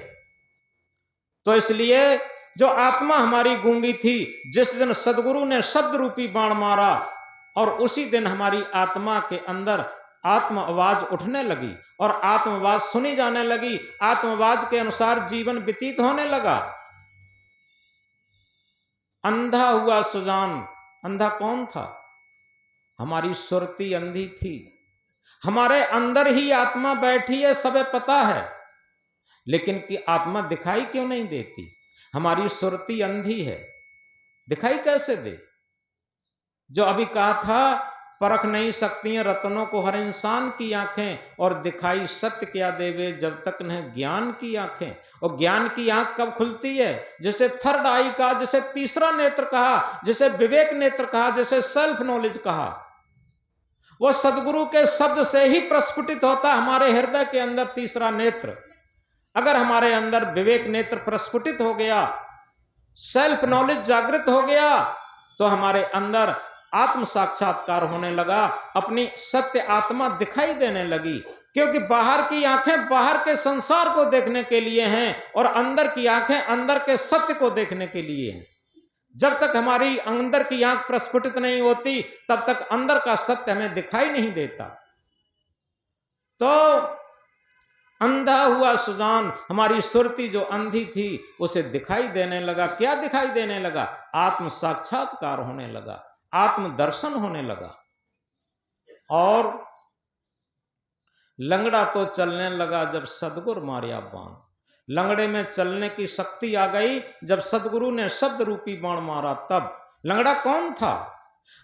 तो इसलिए जो आत्मा हमारी गूंगी थी, जिस दिन सदगुरु ने शब्द रूपी बाण मारा और उसी दिन हमारी आत्मा के अंदर आत्म आवाज उठने लगी और आत्म आवाज सुनी जाने लगी। आत्म आवाज के अनुसार जीवन व्यतीत होने लगा। अंधा हुआ सुजान। अंधा कौन था? हमारी सुरती अंधी थी। हमारे अंदर ही आत्मा बैठी है, सबे पता है, लेकिन कि आत्मा दिखाई क्यों नहीं देती? हमारी सुरती अंधी है, दिखाई कैसे दे? जो अभी कहा था, परख नहीं सकती हैं रत्नों को हर इंसान की आंखें, और दिखाई सत्य क्या देवे जब तक न ज्ञान की आंखें। और ज्ञान की आंख कब खुलती है? जिसे थर्ड आई कहा, जिसे तीसरा नेत्र कहा, जिसे विवेक नेत्र कहा, जिसे सेल्फ नॉलेज कहा, वो सदगुरु के शब्द से ही प्रस्फुटित होता हमारे हृदय के अंदर तीसरा नेत्र। अगर हमारे अंदर विवेक नेत्र प्रस्फुटित हो गया, सेल्फ नॉलेज जागृत हो गया, तो हमारे अंदर आत्म साक्षात्कार होने लगा, अपनी सत्य आत्मा दिखाई देने लगी। क्योंकि बाहर की आंखें बाहर के संसार को देखने के लिए हैं और अंदर की आंखें अंदर के सत्य को देखने के लिए हैं। जब तक हमारी अंदर की आंख प्रस्फुटित नहीं होती तब तक अंदर का सत्य हमें दिखाई नहीं देता। तो अंधा हुआ सुजान, हमारी सुरती जो अंधी थी उसे दिखाई देने लगा। क्या दिखाई देने लगा? आत्म साक्षात्कार होने लगा, आत्म दर्शन होने लगा। और लंगड़ा तो चलने लगा जब सदगुरु मारिया बाण। लंगड़े में चलने की शक्ति आ गई जब सदगुरु ने शब्द रूपी बाण मारा। तब लंगड़ा कौन था?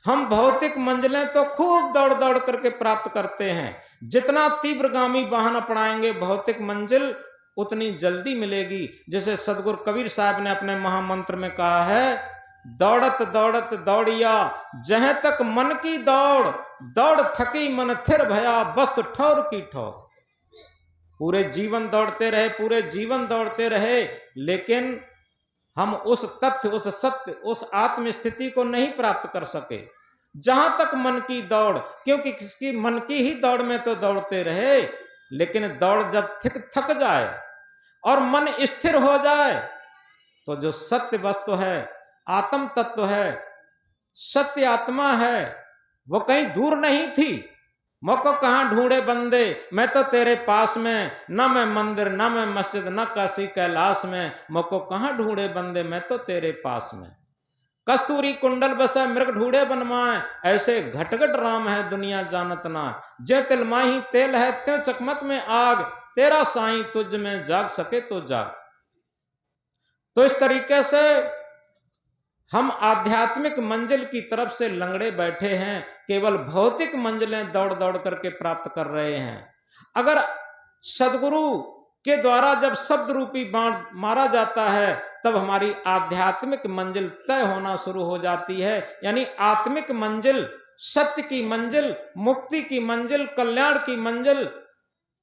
हम भौतिक मंजिलें तो खूब दौड़ दौड़ करके प्राप्त करते हैं। जितना तीव्रगामी वाहन अपनाएंगे भौतिक मंजिल उतनी जल्दी मिलेगी। जैसे सदगुरु कबीर साहब ने अपने महामंत्र में कहा है, दौड़त दौड़त दौड़िया जहां तक मन की दौड़, दौड़ थकी मन थिर भया बस्त ठौर की ठौर। पूरे जीवन दौड़ते रहे, पूरे जीवन दौड़ते रहे, लेकिन हम उस तथ्य, उस सत्य, उस आत्म स्थिति को नहीं प्राप्त कर सके जहां तक मन की दौड़। क्योंकि किसकी मन की ही दौड़ में तो दौड़ते रहे, लेकिन दौड़ जब थक जाए और मन स्थिर हो जाए तो जो सत्य वस्तु है, आत्म तत्व है, सत्य आत्मा है, वो कहीं दूर नहीं थी। मोको कहां ढूंढे बंदे, मैं तो तेरे पास में, न मैं मंदिर न मैं मस्जिद न काशी कैलाश में। मोको कहां ढूंढे बंदे, मैं तो तेरे पास में। कस्तूरी कुंडल बसा मृग ढूंढे बनमाए, ऐसे घटघट राम है दुनिया जानत ना। जे तिल माही तेल है त्यों चकमक में आग, तेरा साईं तुझ में जाग सके तो जाग। तो इस तरीके से हम आध्यात्मिक मंजिल की तरफ से लंगड़े बैठे हैं, केवल भौतिक मंजिलें दौड़ दौड़ करके प्राप्त कर रहे हैं। अगर सदगुरु के द्वारा जब शब्द रूपी बाण मारा जाता है तब हमारी आध्यात्मिक मंजिल तय होना शुरू हो जाती है। यानी आत्मिक मंजिल, सत्य की मंजिल, मुक्ति की मंजिल, कल्याण की मंजिल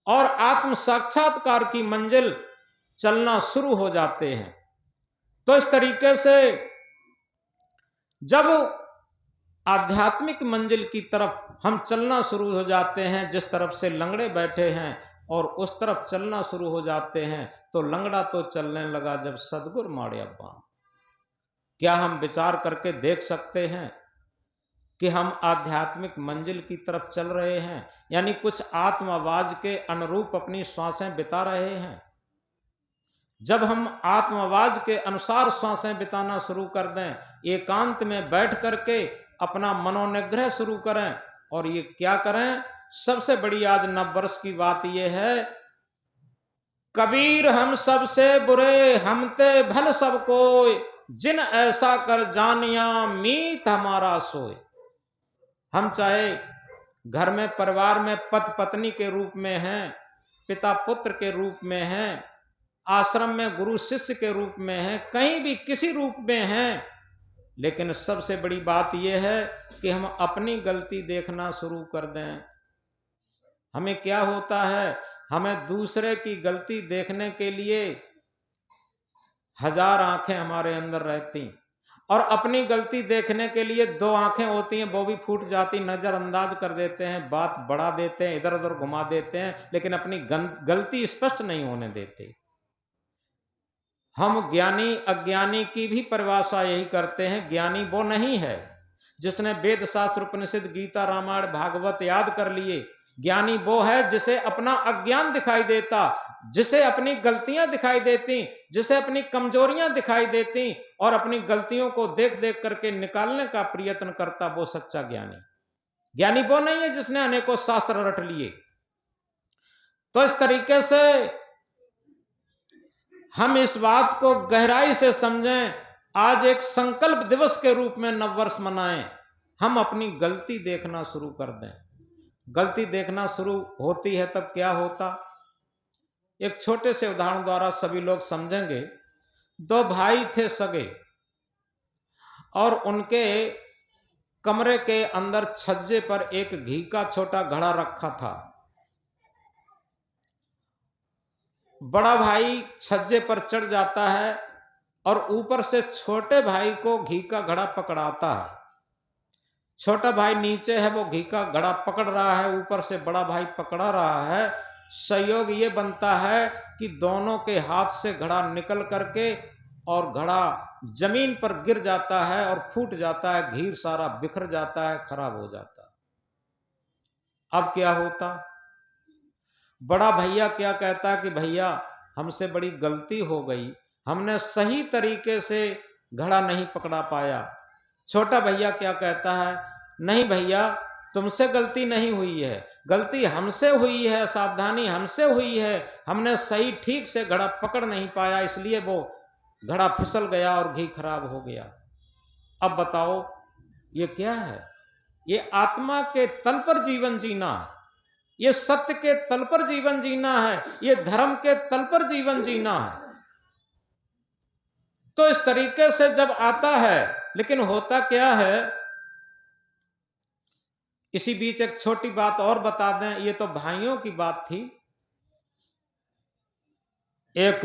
और आत्म साक्षात्कार की मंजिल चलना शुरू हो जाते हैं। तो इस तरीके से जब आध्यात्मिक मंजिल की तरफ हम चलना शुरू हो जाते हैं, जिस तरफ से लंगड़े बैठे हैं और उस तरफ चलना शुरू हो जाते हैं, तो लंगड़ा तो चलने लगा जब सदगुरु मारिया बाण। क्या हम विचार करके देख सकते हैं कि हम आध्यात्मिक मंजिल की तरफ चल रहे हैं, यानी कुछ आत्म आवाज के अनुरूप अपनी श्वासें बिता रहे हैं। जब हम आत्म आवाज के अनुसार श्वासें बिताना शुरू कर दें, एकांत में बैठ करके अपना मनोनिग्रह शुरू करें, और ये क्या करें, सबसे बड़ी आज नववर्ष की बात यह है, कबीर हम सबसे बुरे हमते भल सब कोय, जिन ऐसा कर जानिया मीत हमारा सोए। हम चाहे घर में परिवार में पति पत्नी के रूप में हैं, पिता पुत्र के रूप में हैं, आश्रम में गुरु शिष्य के रूप में हैं, कहीं भी किसी रूप में हैं, लेकिन सबसे बड़ी बात यह है कि हम अपनी गलती देखना शुरू कर दें। हमें क्या होता है, हमें दूसरे की गलती देखने के लिए 1000 आंखें हमारे अंदर रहती, और अपनी गलती देखने के लिए 2 आंखें होती हैं, वो भी फूट जाती, नजरअंदाज कर देते हैं, बात बढ़ा देते हैं, इधर उधर घुमा देते हैं, लेकिन अपनी गलती स्पष्ट नहीं होने देते। हम ज्ञानी अज्ञानी की भी परिभाषा यही करते हैं। ज्ञानी वो नहीं है जिसने वेद शास्त्र उपनिषद गीता रामायण भागवत याद कर लिए। ज्ञानी वो है जिसे अपना अज्ञान दिखाई देता, जिसे अपनी गलतियां दिखाई देती, जिसे अपनी कमजोरियां दिखाई देती, और अपनी गलतियों को देख देख करके निकालने का प्रयत्न करता, वो सच्चा ज्ञानी। ज्ञानी वो नहीं है जिसने अनेकों शास्त्र रट लिए। तो इस तरीके से हम इस बात को गहराई से समझें। आज एक संकल्प दिवस के रूप में नववर्ष मनाएं, हम अपनी गलती देखना शुरू कर दें। गलती देखना शुरू होती है तब क्या होता, एक छोटे से उदाहरण द्वारा सभी लोग समझेंगे। 2 भाई थे सगे, और उनके कमरे के अंदर छज्जे पर एक घी का छोटा घड़ा रखा था। बड़ा भाई छज्जे पर चढ़ जाता है और ऊपर से छोटे भाई को घी का घड़ा पकड़ाता है। छोटा भाई नीचे है, वो घी का घड़ा पकड़ रहा है, ऊपर से बड़ा भाई पकड़ा रहा है। संयोग ये बनता है कि दोनों के हाथ से घड़ा निकल करके और घड़ा जमीन पर गिर जाता है और फूट जाता है, घी सारा बिखर जाता है, खराब हो जाता है। अब क्या होता, बड़ा भैया क्या कहता कि भैया हमसे बड़ी गलती हो गई, हमने सही तरीके से घड़ा नहीं पकड़ा पाया। छोटा भैया क्या कहता है, नहीं भैया तुमसे गलती नहीं हुई है, गलती हमसे हुई है, सावधानी हमसे हुई है, हमने सही ठीक से घड़ा पकड़ नहीं पाया, इसलिए वो घड़ा फिसल गया और घी खराब हो गया। अब बताओ ये क्या है, ये आत्मा के तल पर जीवन जीना है, ये सत्य के तल पर जीवन जीना है, ये धर्म के तल पर जीवन जीना है। तो इस तरीके से जब आता है, लेकिन होता क्या है, इसी बीच एक छोटी बात और बता दें, ये तो भाइयों की बात थी। एक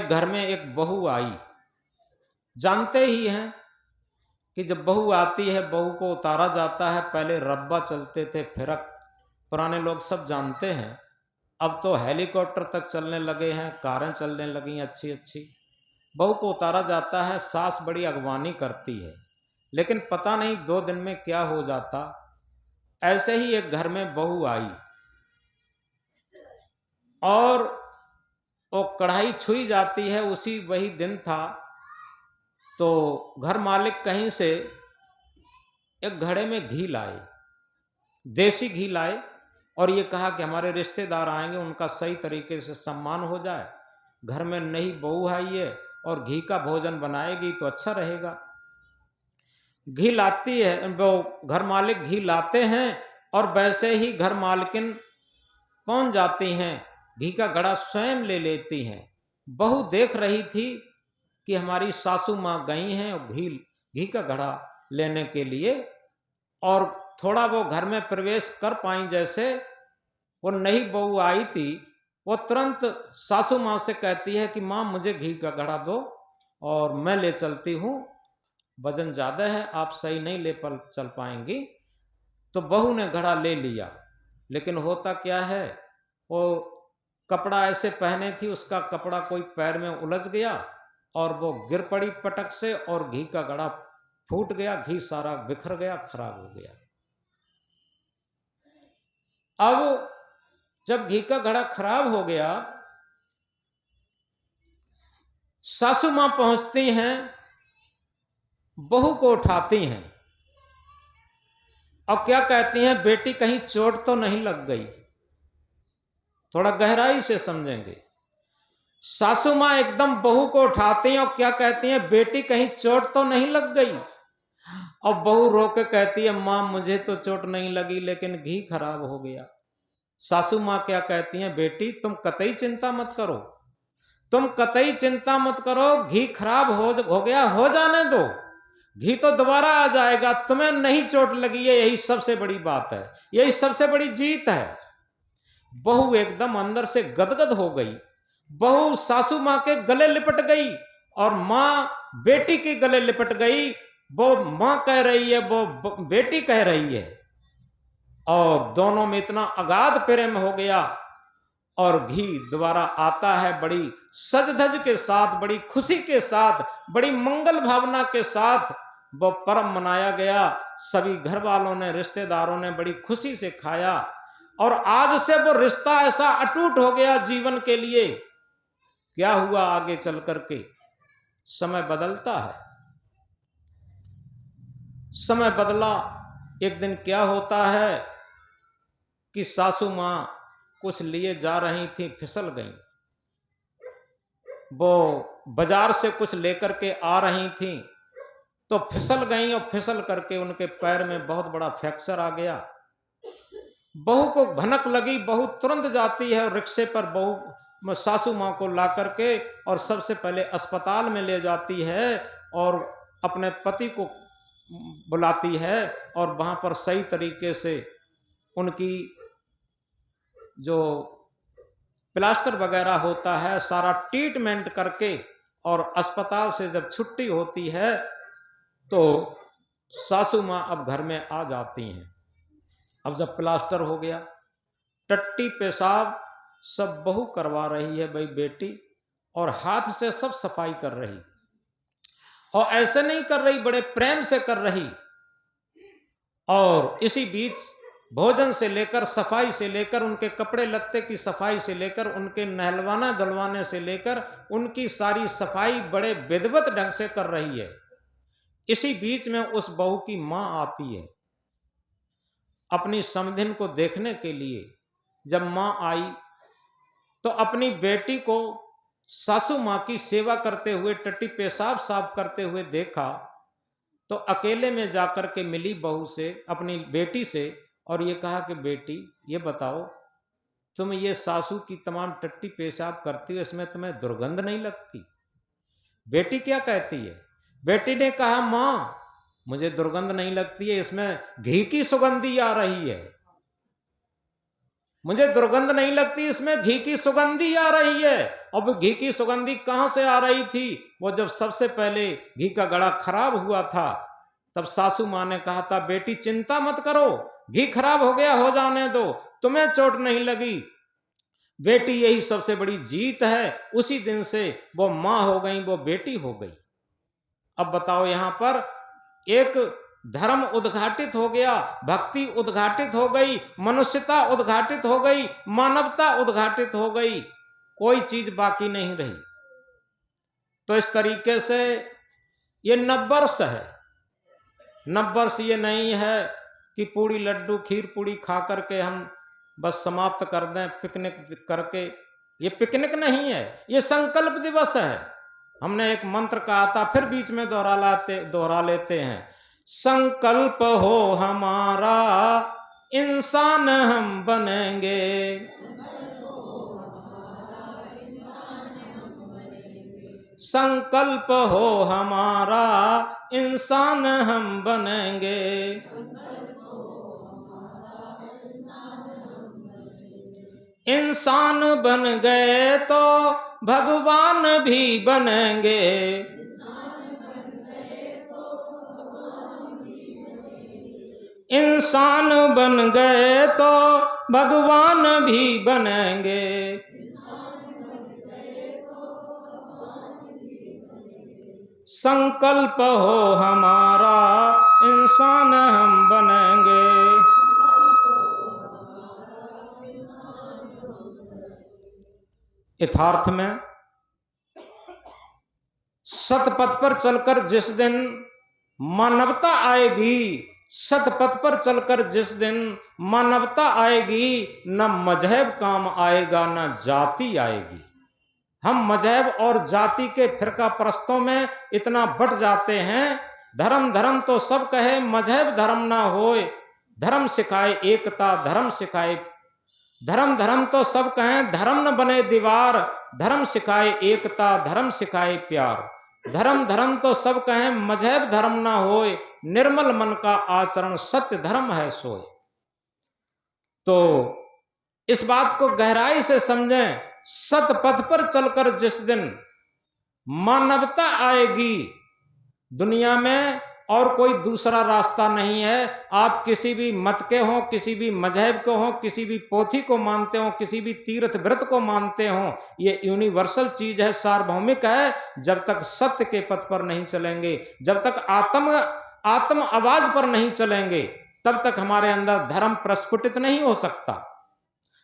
घर में एक बहू आई। जानते ही हैं कि जब बहू आती है, बहू को उतारा जाता है। पहले रब्बा चलते थे, फिरक, पुराने लोग सब जानते हैं। अब तो हेलीकॉप्टर तक चलने लगे हैं, कारें चलने लगी अच्छी अच्छी। बहू को उतारा जाता है, सास बड़ी अगवानी करती है, लेकिन पता नहीं 2 दिन में क्या हो जाता। ऐसे ही एक घर में बहू आई और वो कढ़ाई छुई जाती है। वही दिन था, तो घर मालिक कहीं से एक घड़े में घी लाए, देसी घी लाए, और ये कहा कि हमारे रिश्तेदार आएंगे, उनका सही तरीके से सम्मान हो जाए। घर में नई बहू आई है और घी का भोजन बनाएगी तो अच्छा रहेगा। घी लाती है, वो घर मालिक घी लाते हैं और वैसे ही घर मालकिन पहुंच जाती हैं, घी का घड़ा स्वयं ले लेती हैं। बहू देख रही थी कि हमारी सासू माँ गई हैं और घी का घड़ा लेने के लिए, और थोड़ा वो घर में प्रवेश कर पाई। जैसे वो नई बहू आई थी, वो तुरंत सासू माँ से कहती है कि माँ मुझे घी का घड़ा दो और मैं ले चलती हूँ, वजन ज़्यादा है, आप सही नहीं ले चल पाएंगी। तो बहू ने घड़ा ले लिया, लेकिन होता क्या है, वो कपड़ा ऐसे पहने थी, उसका कपड़ा कोई पैर में उलझ गया और वो गिर पड़ी पटक से, और घी का घड़ा फूट गया, घी सारा बिखर गया, खराब हो गया। अब जब घी का घड़ा खराब हो गया, सासू मां पहुंचती हैं, बहू को उठाती हैं और क्या कहती हैं, बेटी कहीं चोट तो नहीं लग गई। थोड़ा गहराई से समझेंगे। सासू माँ एकदम बहू को उठाती हैं और क्या कहती हैं, बेटी कहीं चोट तो नहीं लग गई। और बहू रो के कहती है, माँ मुझे तो चोट नहीं लगी लेकिन घी खराब हो गया। सासू माँ क्या कहती हैं, बेटी तुम कतई चिंता मत करो, तुम कतई चिंता मत करो, घी खराब हो गया, हो जाने दो, घी तो दोबारा आ जाएगा, तुम्हें नहीं चोट लगी है, यही सबसे बड़ी बात है, यही सबसे बड़ी जीत है। बहू एकदम अंदर से गदगद हो गई, बहू सासू माँ के गले लिपट गई और माँ बेटी के गले लिपट गई। वो माँ कह रही है, वो बेटी कह रही है, और दोनों में इतना अगाध प्रेम हो गया। और घी दोबारा आता है बड़ी सज धज के साथ, बड़ी खुशी के साथ, बड़ी मंगल भावना के साथ वो पर्व मनाया गया। सभी घर वालों ने, रिश्तेदारों ने बड़ी खुशी से खाया और आज से वो रिश्ता ऐसा अटूट हो गया जीवन के लिए। क्या हुआ आगे चल करके, समय बदलता है, समय बदला। एक दिन क्या होता है कि सासू माँ कुछ लिए जा रही थी, फिसल गई। वो बाजार से कुछ लेकर के आ रही थी तो फिसल गई और फिसल करके उनके पैर में बहुत बड़ा फ्रैक्चर आ गया। बहू को भनक लगी, बहू तुरंत जाती है और रिक्शे पर बहू सासू माँ को ला करके और सबसे पहले अस्पताल में ले जाती है और अपने पति को बुलाती है और वहां पर सही तरीके से उनकी जो प्लास्टर वगैरह होता है सारा ट्रीटमेंट करके, और अस्पताल से जब छुट्टी होती है तो सासू माँ अब घर में आ जाती हैं। अब जब प्लास्टर हो गया, टट्टी पेशाब सब बहू करवा रही है भाई बेटी, और हाथ से सब सफाई कर रही, और ऐसे नहीं कर रही, बड़े प्रेम से कर रही। और इसी बीच भोजन से लेकर, सफाई से लेकर, उनके कपड़े लत्ते की सफाई से लेकर, उनके नहलवाना धुलवाने से लेकर, उनकी सारी सफाई बड़े विधिवत ढंग से कर रही है। इसी बीच में उस बहू की मां आती है अपनी समधिन को देखने के लिए। जब मां आई तो अपनी बेटी को सासू मां की सेवा करते हुए, टट्टी पेशाब साफ करते हुए देखा तो अकेले में जाकर के मिली बहू से, अपनी बेटी से, और ये कहा कि बेटी ये बताओ, तुम ये सासू की तमाम टट्टी पेशाब करती हो, इसमें तुम्हें दुर्गंध नहीं लगती? बेटी क्या कहती है? बेटी ने कहा, मां मुझे दुर्गंध नहीं लगती है, इसमें घी की सुगंधी आ रही है, मुझे दुर्गंध नहीं लगती, इसमें घी की सुगंधी आ रही है। अब घी की सुगंधी कहां से आ रही थी? वो जब सबसे पहले घी का गड़ा खराब हुआ था तब सासू मां ने कहा था, बेटी चिंता मत करो, घी खराब हो गया, हो जाने दो, तुम्हें चोट नहीं लगी। बेटी यही सबसे बड़ी जीत है। उसी दिन से वो मां हो गई, वो बेटी हो गई। अब बताओ, यहां पर एक धर्म उद्घाटित हो गया, भक्ति उद्घाटित हो गई, मनुष्यता उद्घाटित हो गई, मानवता उद्घाटित हो गई, कोई चीज बाकी नहीं रही। तो इस तरीके से ये नववर्ष है। नववर्ष ये नहीं है कि पूड़ी लड्डू खीर पूड़ी खा करके हम बस समाप्त कर दें पिकनिक करके। ये पिकनिक नहीं है, ये संकल्प दिवस है। हमने एक मंत्र कहा था, फिर बीच में दोहरा लेते हैं। संकल्प हो हमारा, इंसान हम बनेंगे, संकल्प हो हमारा, इंसान हम बनेंगे, इंसान बन गए तो भगवान भी बनेंगे, इंसान बन गए तो भगवान भी बनेंगे। संकल्प हो हमारा, इंसान हम बनेंगे। यथार्थ में सतपथ पर चलकर जिस दिन मानवता आएगी, सतपथ पर चलकर जिस दिन मानवता आएगी, न मजहब काम आएगा, न जाति आएगी। हम मजहब और जाति के फिरका परस्तों में इतना बट जाते हैं। धर्म धर्म तो सब कहे, मजहब धर्म ना होए। धर्म सिखाए एकता, धर्म सिखाए, धर्म धर्म तो सब कहें, धर्म न बने दीवार। धर्म सिखाए एकता, धर्म सिखाए प्यार। धर्म धर्म तो सब कहें, मजहब धर्म ना होए। निर्मल मन का आचरण, सत्य धर्म है सोए। तो इस बात को गहराई से समझें। सत पथ पर चलकर जिस दिन मानवता आएगी दुनिया में, और कोई दूसरा रास्ता नहीं है। आप किसी भी मत के हों, किसी भी मजहब को हों, किसी भी पोथी को मानते हो, किसी भी तीर्थ व्रत को मानते हो, ये यूनिवर्सल चीज है, सार्वभौमिक है। जब तक सत्य के पथ पर नहीं चलेंगे, जब तक आत्म आवाज पर नहीं चलेंगे, तब तक हमारे अंदर धर्म प्रस्फुटित नहीं हो सकता।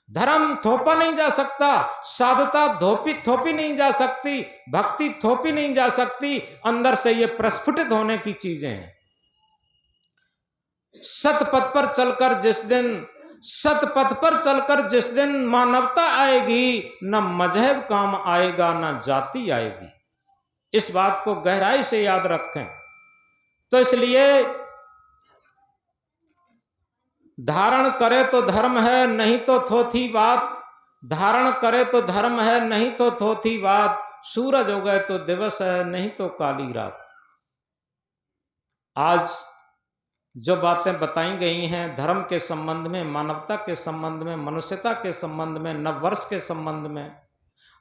धर्म थोपा नहीं जा सकता, साधुता थोपी नहीं जा सकती, भक्ति थोपी नहीं जा सकती। अंदर से ये प्रस्फुटित होने की चीजें हैं। सतपथ पर चलकर जिस दिन मानवता आएगी, न मजहब काम आएगा, न जाति आएगी। इस बात को गहराई से याद रखें। तो इसलिए धारण करे तो धर्म है, नहीं तो थोथी बात। धारण करे तो धर्म है, नहीं तो थोथी बात। सूरज हो गए तो दिवस है, नहीं तो काली रात। आज जो बातें बताई गई हैं धर्म के संबंध में, मानवता के संबंध में, मनुष्यता के संबंध में, नववर्ष के संबंध में,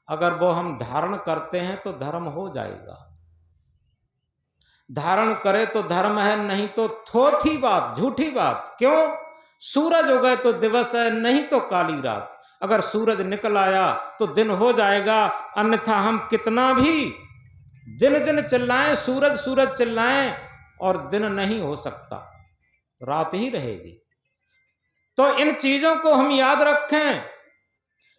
अगर वो हम धारण करते हैं तो धर्म हो जाएगा। धारण करे तो धर्म है, नहीं तो थोथी बात, झूठी बात। क्यों? सूरज हो गए तो दिवस है, नहीं तो काली रात। अगर सूरज निकल आया तो दिन हो जाएगा, अन्यथा हम कितना भी दिन दिन चिल्लाएं, सूरज सूरज चिल्लाएं, और दिन नहीं हो सकता, रात ही रहेगी। तो इन चीजों को हम याद रखें।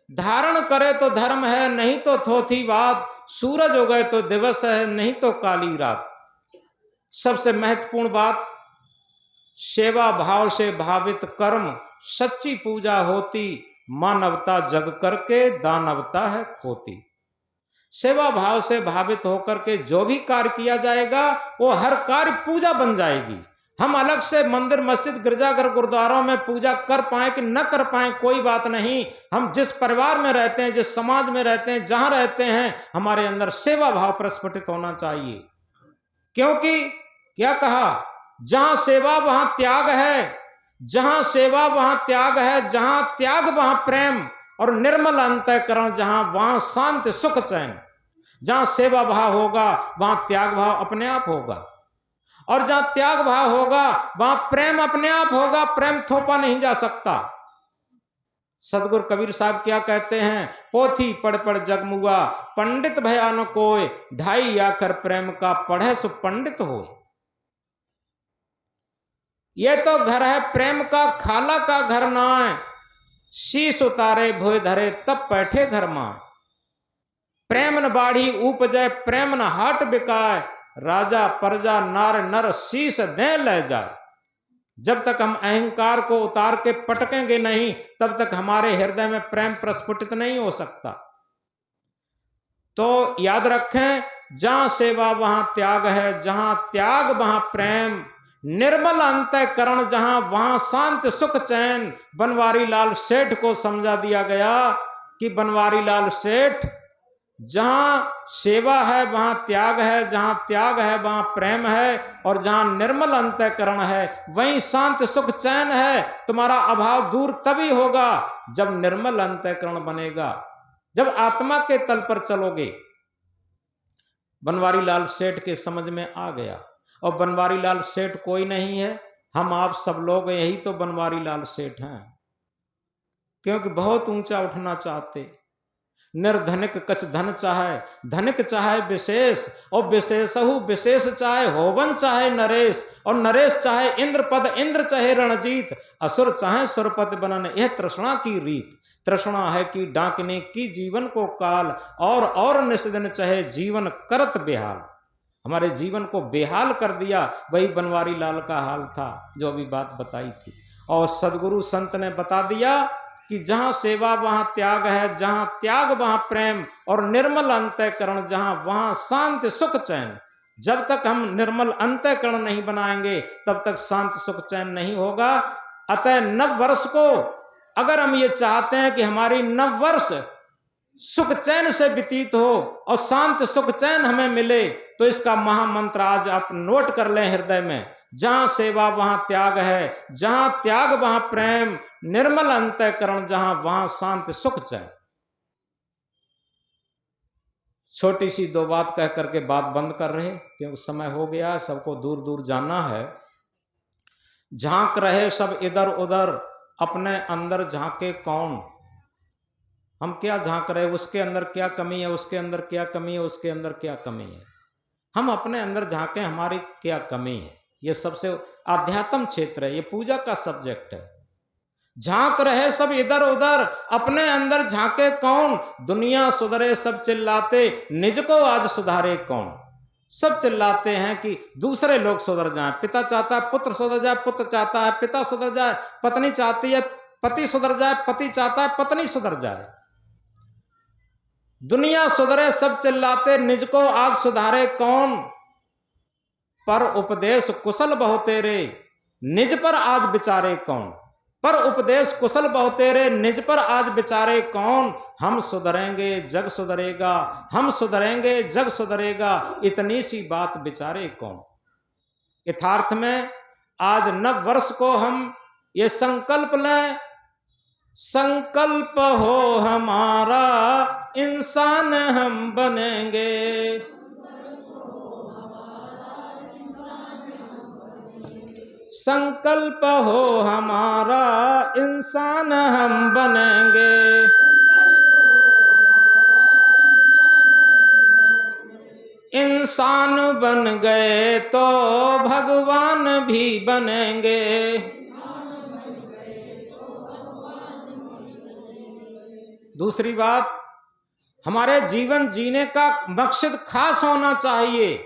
धारण करे तो धर्म है, नहीं तो थोथी बात। सूरज हो गए तो दिवस है, नहीं तो काली रात। सबसे महत्वपूर्ण बात, सेवा भाव से भावित कर्म सच्ची पूजा होती। मानवता जग करके दानवता है खोती। सेवा भाव से भावित होकर के जो भी कार्य किया जाएगा, वो हर कार्य पूजा बन जाएगी। हम अलग से मंदिर, मस्जिद, गिरजाघर, गुरुद्वारों में पूजा कर पाए कि न कर पाए, कोई बात नहीं। हम जिस परिवार में रहते हैं, जिस समाज में रहते हैं, जहां रहते हैं, हमारे अंदर सेवा भाव प्रस्फुटित होना चाहिए। क्योंकि क्या कहा, जहां सेवा वहां त्याग है। जहां सेवा वहां त्याग है, जहां त्याग वहां प्रेम और निर्मल अंतःकरण, जहां वहां शांति सुख चैन। जहां सेवा भाव होगा वहां त्याग भाव अपने आप होगा, और जहां त्याग भाव होगा वहां प्रेम अपने आप होगा। प्रेम थोपा नहीं जा सकता। सदगुरु कबीर साहब क्या कहते हैं, पोथी पढ़ पढ़ जगमुआ, पंडित भयान कोय, ढाई आखर प्रेम का पढ़े सो पंडित होए। ये तो घर है प्रेम का, खाला का घर ना है। शीश उतारे भोय धरे, तब बैठे घर मां। प्रेम न बाढ़ी उपजय, प्रेम न हाट बिकाय। राजा प्रजा नार नर, शीश दे ले जाए। जब तक हम अहंकार को उतार के पटकेंगे नहीं, तब तक हमारे हृदय में प्रेम प्रस्फुटित नहीं हो सकता। तो याद रखें, जहां सेवा वहां त्याग है, जहां त्याग वहां प्रेम, निर्मल अंतःकरण जहां वहां शांति सुख चैन। बनवारी लाल सेठ को समझा दिया गया कि बनवारी लाल सेठ, जहां सेवा है वहां त्याग है, जहां त्याग है वहां प्रेम है, और जहां निर्मल अंतःकरण है वहीं शांति सुख चैन है। तुम्हारा अभाव दूर तभी होगा जब निर्मल अंतःकरण बनेगा, जब आत्मा के तल पर चलोगे। बनवारी लाल सेठ के समझ में आ गया। और बनवारी लाल सेठ कोई नहीं है, हम आप सब लोग, यही तो बनवारी लाल सेठ हैं। क्योंकि बहुत ऊंचा उठना चाहते। निर्धनिक कछ धन चाहे, धनिक चाहे विशेष, और विशेषहु विशेष चाहे होवन चाहे नरेश, और नरेश चाहे इंद्र पद, इंद्र चाहे रणजीत, असुर चाहे सुरपति बनन, यह तृष्णा की रीत। तृष्णा है कि डांकने की जीवन को काल, और निस्दिन चाहे जीवन करत बेहाल। हमारे जीवन को बेहाल कर दिया, वही बनवारी लाल का हाल था जो अभी बात बताई थी। और सदगुरु संत ने बता दिया कि जहां सेवा वहां त्याग है, जहां त्याग वहां प्रेम, और निर्मल अंतःकरण जहां वहां शांति सुख चैन। जब तक हम निर्मल अंतःकरण नहीं बनाएंगे तब तक शांति सुख चैन नहीं होगा। अतः नव वर्ष को अगर हम ये चाहते हैं कि हमारी नव वर्ष सुख चैन से व्यतीत हो और शांति सुख चैन हमें मिले, तो इसका महामंत्र आज आप नोट कर लें हृदय में। जहां सेवा वहां त्याग है, जहां त्याग वहां प्रेम, निर्मल अंतःकरण जहां वहां शांति सुख चैन। छोटी सी दो बात कह करके बात बंद कर रहे, क्योंकि समय हो गया, सबको दूर दूर जाना है। झांक रहे सब इधर उधर, अपने अंदर झांके कौन। हम क्या झांक रहे, उसके अंदर क्या कमी है, उसके अंदर क्या कमी है, उसके अंदर क्या कमी है। हम अपने अंदर झांके हमारी क्या कमी है। ये सबसे आध्यात्म क्षेत्र है, ये पूजा का सब्जेक्ट है। झांक रहे सब इधर उधर, अपने अंदर झांके कौन। दुनिया सुधरे सब चिल्लाते, निज को आज सुधारे कौन। सब चिल्लाते हैं कि दूसरे लोग सुधर जाएं। पिता चाहता है पुत्र सुधर जाए, पुत्र चाहता है पिता सुधर जाए, पत्नी चाहती है पति सुधर जाए, पति चाहता है पत्नी सुधर जाए। दुनिया सुधरे सब चिल्लाते, निज को आज सुधारे कौन। पर उपदेश कुशल बहु तेरे, निज पर आज विचारे कौन। पर उपदेश कुशल बहु तेरे, निज पर आज विचारे कौन। हम सुधरेंगे जग सुधरेगा, हम सुधरेंगे जग सुधरेगा, इतनी सी बात विचारे कौन। यथार्थ में आज नव वर्ष को हम ये संकल्प लें, संकल्प हो हमारा इंसान हम बनेंगे। संकल्प हो हमारा इंसान हम बनेंगे। इंसान बन गए तो भगवान भी बनेंगे। दूसरी बात, हमारे जीवन जीने का मकसद खास होना चाहिए।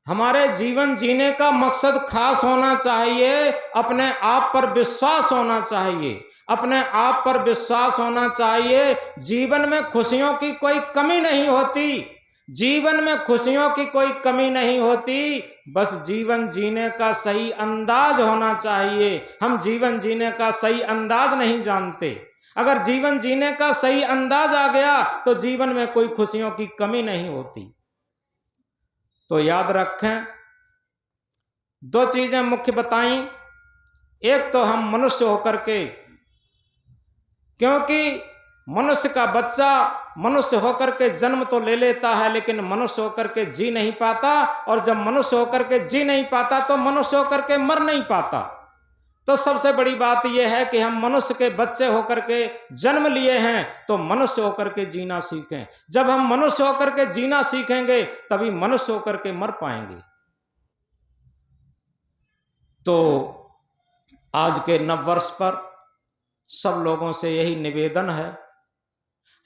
हमारे जीवन जीने का मकसद खास होना चाहिए। अपने आप पर विश्वास होना चाहिए, अपने आप पर विश्वास होना चाहिए। जीवन में खुशियों की कोई कमी नहीं होती, जीवन में खुशियों की कोई कमी नहीं होती। बस जीवन जीने का सही अंदाज होना चाहिए। हम जीवन जीने का सही अंदाज नहीं जानते। अगर जीवन जीने का सही अंदाज आ गया तो जीवन में कोई खुशियों की कमी नहीं होती। तो याद रखें, दो चीजें मुख्य बताई। एक तो हम मनुष्य होकर के, क्योंकि मनुष्य का बच्चा मनुष्य होकर के जन्म तो ले लेता है लेकिन मनुष्य होकर के जी नहीं पाता, और जब मनुष्य होकर के जी नहीं पाता तो मनुष्य होकर के मर नहीं पाता। तो सबसे बड़ी बात यह है कि हम मनुष्य के बच्चे होकर के जन्म लिए हैं तो मनुष्य होकर के जीना सीखें। जब हम मनुष्य होकर के जीना सीखेंगे तभी मनुष्य होकर के मर पाएंगे। तो आज के नव वर्ष पर सब लोगों से यही निवेदन है,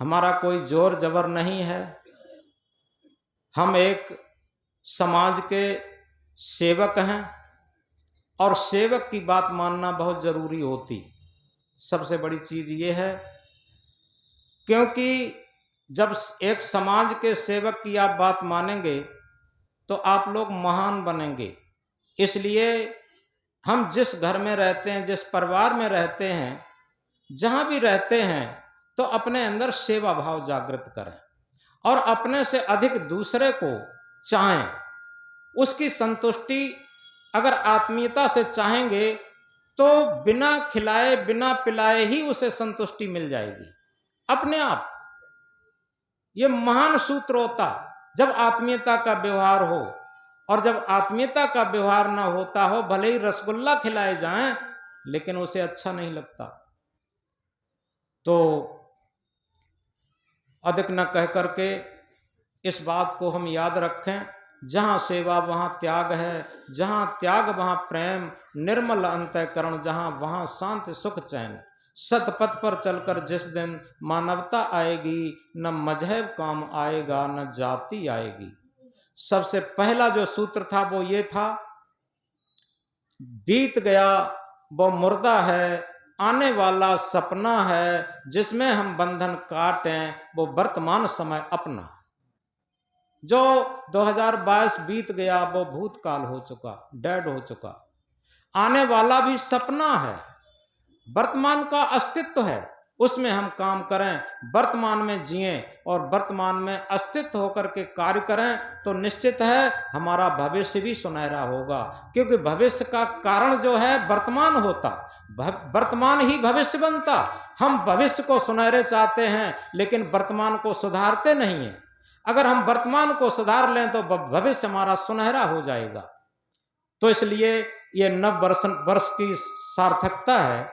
हमारा कोई जोर जबर नहीं है। हम एक समाज के सेवक हैं और सेवक की बात मानना बहुत जरूरी होती। सबसे बड़ी चीज ये है, क्योंकि जब एक समाज के सेवक की आप बात मानेंगे तो आप लोग महान बनेंगे। इसलिए हम जिस घर में रहते हैं, जिस परिवार में रहते हैं, जहां भी रहते हैं, तो अपने अंदर सेवा भाव जागृत करें और अपने से अधिक दूसरे को चाहें। उसकी संतुष्टि अगर आत्मीयता से चाहेंगे तो बिना खिलाए बिना पिलाए ही उसे संतुष्टि मिल जाएगी अपने आप। ये महान सूत्र होता जब आत्मीयता का व्यवहार हो। और जब आत्मीयता का व्यवहार ना होता हो, भले ही रसगुल्ला खिलाए जाएं लेकिन उसे अच्छा नहीं लगता। तो अधिक न कह करके इस बात को हम याद रखें, जहां सेवा वहां त्याग है, जहां त्याग वहां प्रेम, निर्मल अंतःकरण जहां वहां शांति सुख चैन। सतपथ पर चलकर जिस दिन मानवता आएगी, न मजहब काम आएगा न जाति आएगी। सबसे पहला जो सूत्र था वो ये था, बीत गया वो मुर्दा है, आने वाला सपना है, जिसमें हम बंधन काटें, वो वर्तमान समय अपना। जो 2022 बीत गया वो भूतकाल हो चुका, डेड हो चुका। आने वाला भी सपना है, वर्तमान का अस्तित्व है, उसमें हम काम करें, वर्तमान में जिएं और वर्तमान में अस्तित्व होकर के कार्य करें, तो निश्चित है हमारा भविष्य भी सुनहरा होगा। क्योंकि भविष्य का कारण जो है वर्तमान होता, वर्तमान ही भविष्य बनता। हम भविष्य को सुनहरे चाहते हैं लेकिन वर्तमान को सुधारते नहीं हैं। अगर हम वर्तमान को सुधार लें तो भविष्य हमारा सुनहरा हो जाएगा। तो इसलिए ये नव वर्ष की सार्थकता है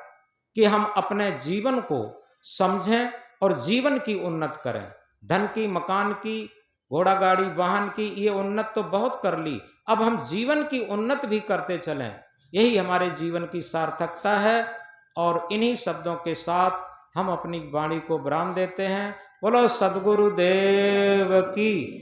कि हम अपने जीवन को समझें और जीवन की उन्नत करें। धन की, मकान की, घोड़ा गाड़ी वाहन की ये उन्नत तो बहुत कर ली, अब हम जीवन की उन्नत भी करते चलें, यही हमारे जीवन की सार्थकता है। और इन्हीं शब्दों के साथ हम अपनी वाणी को विराम देते हैं। बोलो सद्गुरु देव की।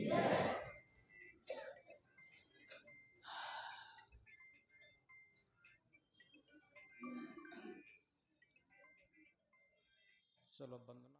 चलो बंद।